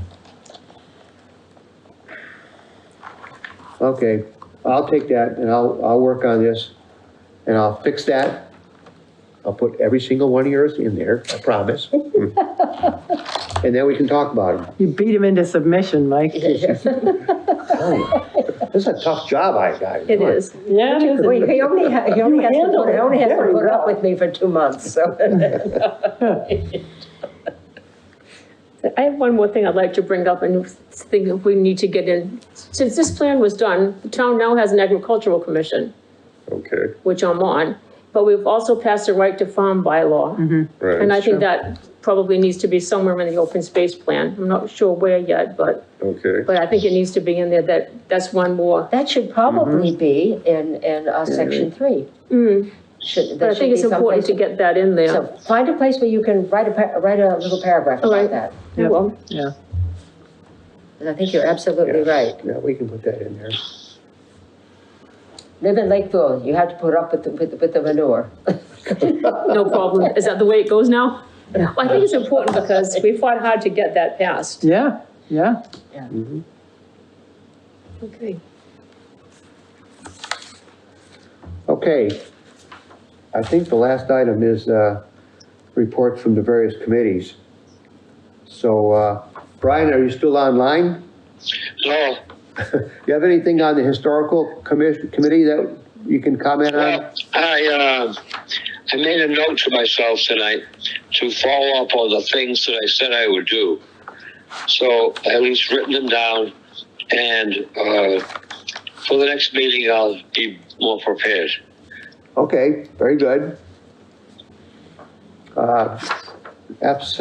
Okay, I'll take that and I'll work on this and I'll fix that. I'll put every single one of yours in there, I promise. And then we can talk about them. You beat him into submission, Mike. This is a tough job I got. It is. Yeah. Well, he only has to put up with me for 2 months, so. I have one more thing I'd like to bring up and think if we need to get in. Since this plan was done, the town now has an agricultural commission, Okay, which I'm on, but we've also passed a right to farm bylaw. right. And I think that probably needs to be somewhere in the open space plan. I'm not sure where yet, but Okay, I think it needs to be in there, that's one more. That should probably be in section 3. But I think it's important to get that in there. So find a place where you can write a little paragraph All right. about that. Yeah, well, Yeah. And I think you're absolutely right. Yeah, we can put that in there. Live in Lakeville, you have to put up with the manure. no problem. Is that the way it goes now? Well, I think it's important because we fought hard to get that passed. Yeah, yeah. Okay. Okay. I think the last item is reports from the various committees. So, Brian, are you still online? No, You have anything on the historical committee that you can comment on? well, I made a note to myself tonight to follow up on the things that I said I would do. So at least written them down, and for the next meeting, I'll be more prepared. Okay, very good.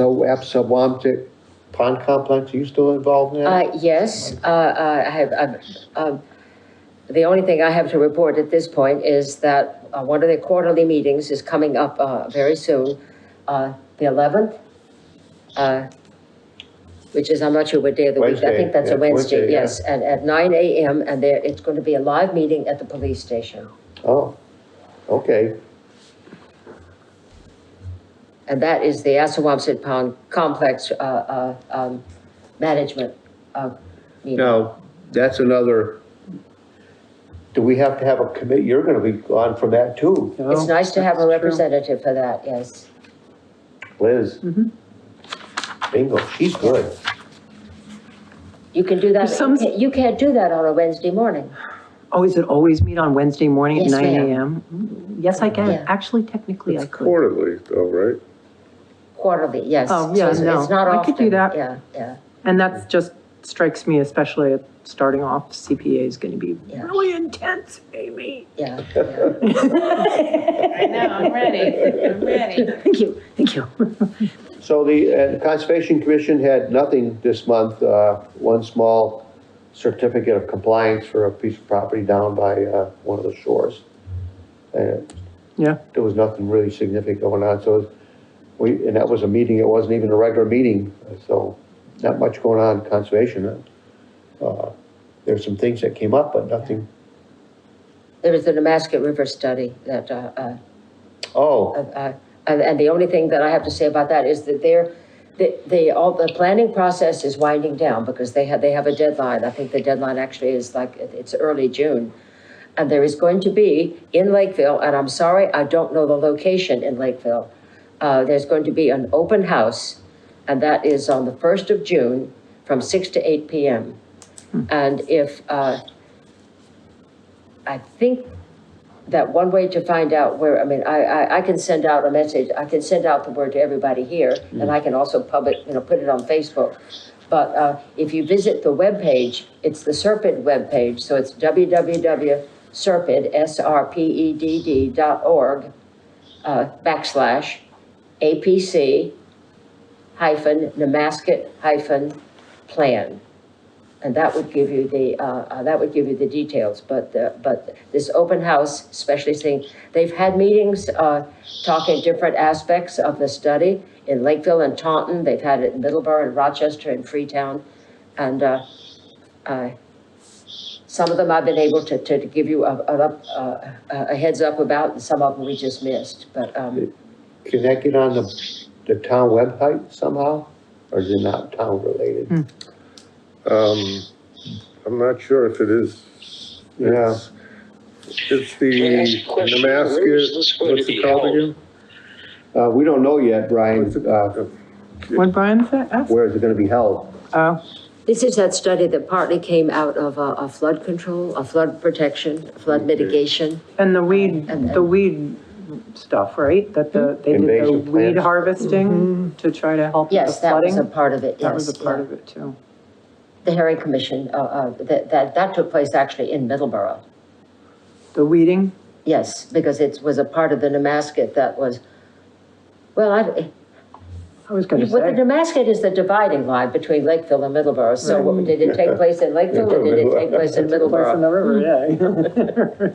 Apsawamtic Pond Complex, are you still involved in that? Yes, I have, the only thing I have to report at this point is that one of the quarterly meetings is coming up very soon, the 11th, which is, I'm not sure what day of the week. I Wednesday, think that's a yeah, Wednesday, Wednesday, yeah. yes, and at 9 a.m. and it's going to be a live meeting at the police station. Oh, okay. And that is the Assawamsett Pond Complex Management meeting. Now, that's another, do we have to have a committee? You're gonna be on from that too, It's nice to have a That's true. representative for that, yes. Liz. Bingo, she's good. You can do that, Some- you can't do that on a Wednesday morning. Oh, is it always meet on Wednesday morning at Yes, 9 ma'am. a.m.? Yes, I can. Yeah. Actually, technically, I could. Quarterly though, right? Quarterly, yes. Oh, yeah, So no, it's not I could do often. that. Yeah, yeah. And that just strikes me, especially at starting off, CPA is going to be Yeah. really intense, Amy. Yeah, I know, I'm ready. Thank you, thank you. So the Conservation Commission had nothing this month, one small certificate of compliance for a piece of property down by one of the shores. Yeah, There was nothing really significant going on, so and that was a meeting, it wasn't even a regular meeting, so not much going on in conservation. There's some things that came up, but nothing, There was the Nemasket River study that, oh, and the only thing that I have to say about that is that the planning process is winding down because they have a deadline. I think the deadline actually is like, it's early June. And there is going to be in Lakeville, and I'm sorry, I don't know the location in Lakeville. There's going to be an open house, and that is on the 1st of June from 6 to 8 p.m. And if, I think that one way to find out where, I mean, I can send out a message, I can send out the word to everybody here, and I can also put it on Facebook. But if you visit the webpage, it's the SERPID webpage, so it's www.serped, SRPEDD.org, /APC Nemasket plan. And that would give you the details, but this open house, especially saying, they've had meetings, talking different aspects of the study in Lakeville and Taunton, they've had it in Middleborough and Rochester and Freetown, and, some of them I've been able to give you a heads up about, and some of them we just missed, but, can that get on the town website somehow? Or is it not town related? I'm not sure if it is. Yeah. It's Can I ask a the question? Where is this Nemasket, going to what's be it called held? again? We don't know yet, Brian, What Brian said, asked? where is it gonna be held? Oh, this is that study that partly came out of a flood control, a flood protection, flood mitigation. and the weed stuff, right? That they did the Invasive weed plants. harvesting to try to help with the Yes, that was a flooding. part of it, yes. That was a part yeah. of it too. The Herring Commission, that took place actually in Middleborough. The weeding, Yes, because it was a part of the Nemasket that was, well, I was gonna well, the say. Nemasket is the dividing line between Lakeville and Middleborough. So did it take place in Lakeville or did it take place in Place in Middleborough? the river, yeah.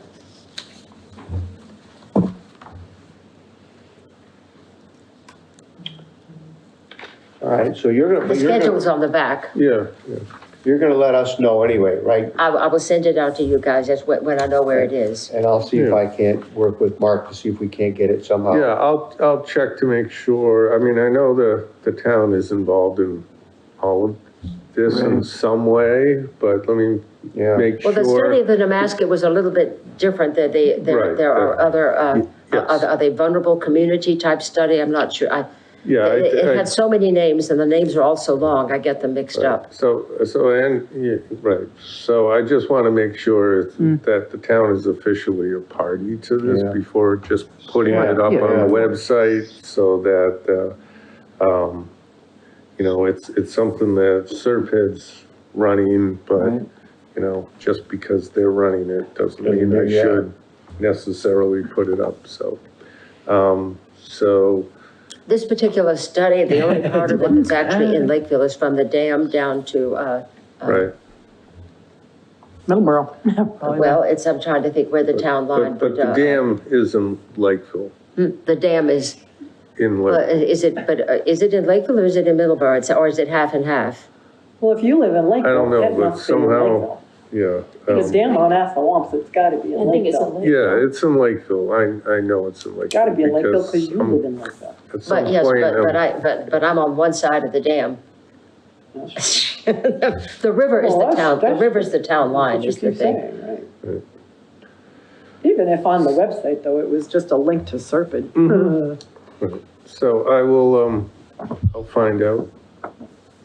All right, so you're The gonna, schedule's on the back. Yeah, you're gonna let us know anyway, right? I will send it out to you guys just when I know where it is. And I'll see if Yeah. I can't work with Mark to see if we can't get it somehow. yeah, I'll check to make sure. I mean, I know the town is involved in all of this in some way, but let me Yeah. make Well, sure. the study of the Nemasket was a little bit different. Right, There are other, yes. are they vulnerable community type study? I'm not sure. Yeah, It had so many names and the names are all so long, I get them mixed up. So, yeah, right. So I just want to make sure that the town is officially a party to this Yeah. before just putting Yeah, it up on yeah. the website so that, you know, it's something that Serpid's running, but, Right. you know, just because they're running it doesn't mean I Yeah. should necessarily put it up, so. So, This particular study, the only part of it that's actually in Lakeville is from the dam down to, right. Middleborough. Probably well, I'm trying to think where the town line, But the dam is in Lakeville, the dam is, in well, Lakeville. is it in Lakeville or is it in Middleborough? Or is it half and half? Well, if you live in Lakeville. I don't know, that but must be in somehow, Lakeville. yeah. Because down on Assawamps, it's gotta be in I think it's in Lakeville. Lakeville. Yeah, it's in Lakeville. I know it's in Lakeville. Gotta be in Lakeville because because you I'm- live in Lakeville. At some But yes, point, but I'm on one side of the dam. The river is Well, the town, the that's- river's the town line What you is the keep thing. saying, right? Even if on the website, though, it was Just a link to Serpid. So I will, I'll find out.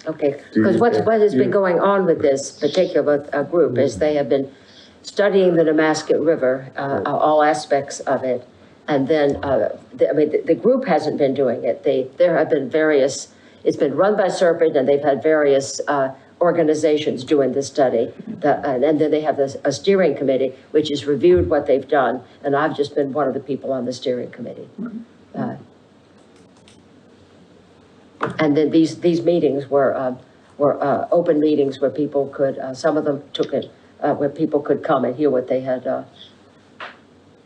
Okay, Do you- because what has been you- going on with this particular group is they have been studying the Nemasket River, all aspects of it. And then, the group hasn't been doing it. There have been various, it's been run by Serpent and they've had various organizations doing the study. And then they have a steering committee, which has reviewed what they've done. And I've just been one of the people on the steering committee. And then these meetings were open meetings where people could, some of them took it, where people could come and hear what they had,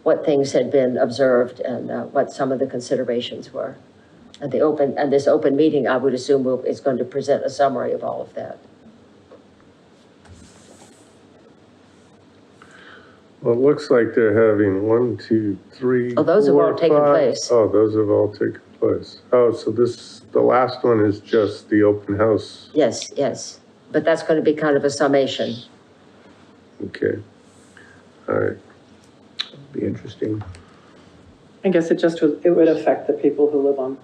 what things had been observed and what some of the considerations were. And this open meeting, I would assume is going to present a summary of all of that. Well, it looks like they're having 1, 2, 3. Oh, those have all 4, taken 5. place. Oh, those have all taken place. Oh, so the last one is just the open house. Yes, yes, but that's going to be kind of a summation. Okay. All right. Be interesting. I guess it would affect the people who live on,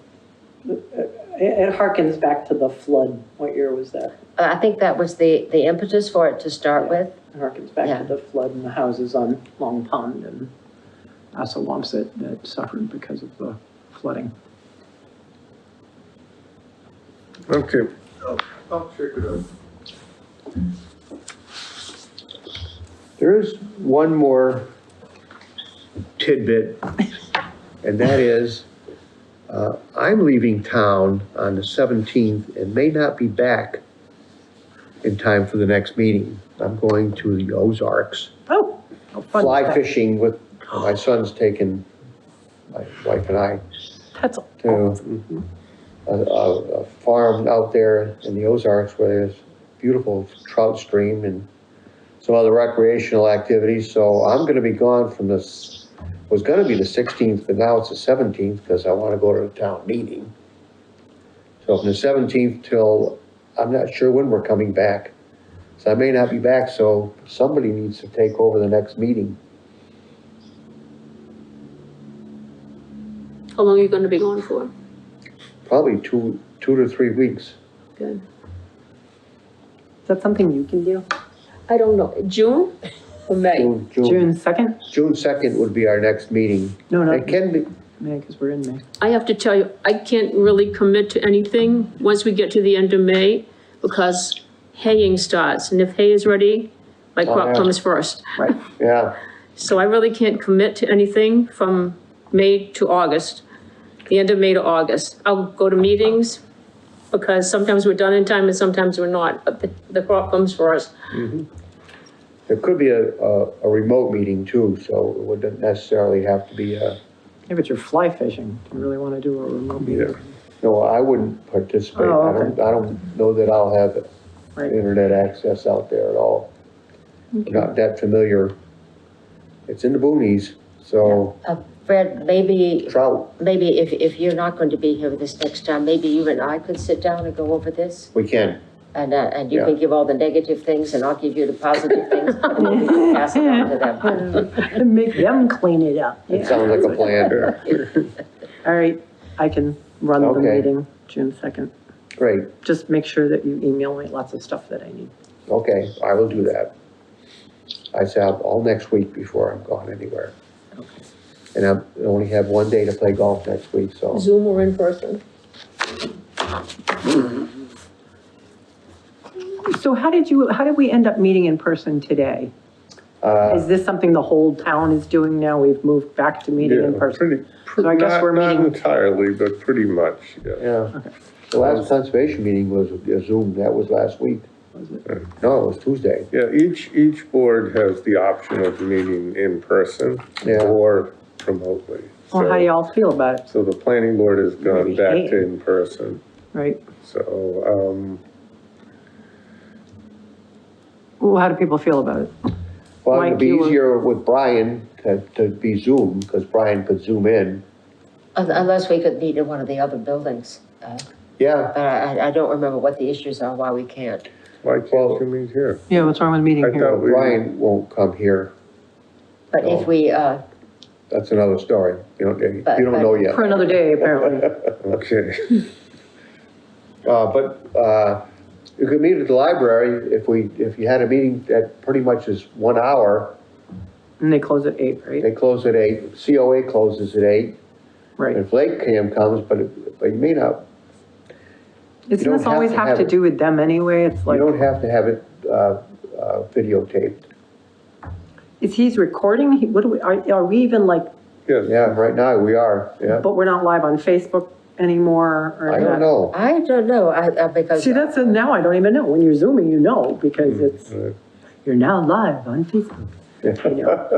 it harkens back to the flood. What year was that? I think that was the impetus for it to start with. It harkens back Yeah. to the flood and the houses on Long Pond and Assawamsett that suffered because of the flooding. Okay. I'll check it out. There is one more tidbit, and that is, I'm leaving town on the 17th and may not be back in time for the next meeting. I'm going to the Ozarks, Oh, how fun. is fly that? fishing with, my son's taking my wife and I That's, to a farm out there in the Ozarks where there's beautiful trout stream and some other recreational activities. So I'm gonna be gone from this, was gonna be the 16th, but now it's the 17th because I want to go to the town meeting. So from the 17th till, I'm not sure when we're coming back. So I may not be back, so somebody needs to take over the next meeting. How long are you gonna be gone for? Probably two to 3 weeks. Good. is that something you can do? I don't know, June or May? June 2nd? June 2nd would be our next meeting. No, no. It can be, May, because we're in May. I have to tell you, I can't really commit to anything once we get to the end of May because haying starts, and if hay is ready, my crop yeah. comes first. Right. yeah. So I really can't commit to anything from May to August, the end of May to August. I'll go to meetings because sometimes we're done in time and sometimes we're not, but the crop comes first. There could be a remote meeting too, so it wouldn't necessarily have to be a, Yeah, but you're fly fishing. Do you really want to do a remote meeting? Yeah. no, I wouldn't participate. Oh, I okay. don't know that I'll have Right. internet access out there at all. Not that familiar. It's in the boonies, so Fred, maybe trout, if you're not going to be here this next time, maybe you and I could sit down and go over this? we can. And you Yeah. can give all the negative things and I'll give you the positive things, and then we can pass it on to them. And make them clean it up. It sounds like a plan. All right, I can run the Okay. meeting June 2nd. Great, Just make sure that you email me lots of stuff that I need. okay, I will do that. I say all next week before I'm gone anywhere. And I only have one day to play golf next week, so. Zoom or in person? So how did we end up meeting in person today? Is this something the whole town is doing now? We've moved back to meeting in Yeah, person? So I guess not, we're not meeting- entirely, but pretty much, yeah. Yeah. The last conservation meeting was a Zoom, that was last week. No, it was Tuesday. Yeah, each board has the option of meeting in person Yeah. or remotely. Well, how do y'all feel about it, So the planning board has gone Maybe back eight. to in person, right? so, Well, how do people feel about it? Well, it'd Mike, be you were- easier with Brian to be Zoom, because Brian could zoom in. Unless we could meet in one of the other buildings. Yeah, But I don't remember what the issues are, why we can't. why can't you meet here? Yeah, what's wrong with meeting I here? thought we- Brian won't come here. But if Oh. we, That's another story. You don't But- know yet. For another day, apparently. Okay, You could meet at the library if you had a meeting that pretty much is 1 hour. And they close at 8, right? They close at 8, COA closes at 8. Right. If LakeCAM comes, but you may not, Doesn't don't this have always to have have to it. do with them anyway? It's you like, don't have to have it videotaped. is he's recording? What do we, are we even like, yes. Yeah, right now we are, yeah. but we're not live on Facebook anymore? Or I don't not? know. I don't know, because. See, now I don't even know. When you're Zooming, you know, because it's, Right. you're now live on Facebook. You know.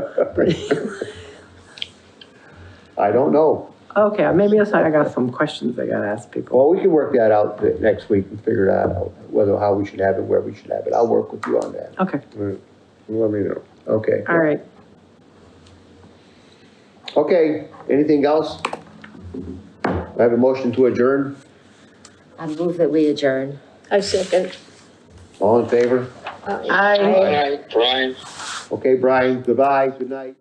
I don't know. Okay, maybe I got some questions I gotta ask people. Well, we can work that out next week and figure that out, how we should have it, where we should have it. I'll work with you on that. Okay, Right. Let me know. Okay. all right. Okay, anything else? I have a motion to adjourn. I move that we adjourn. I second. All in favor? Aye. All right, Brian. Okay, Brian, goodbye, good night.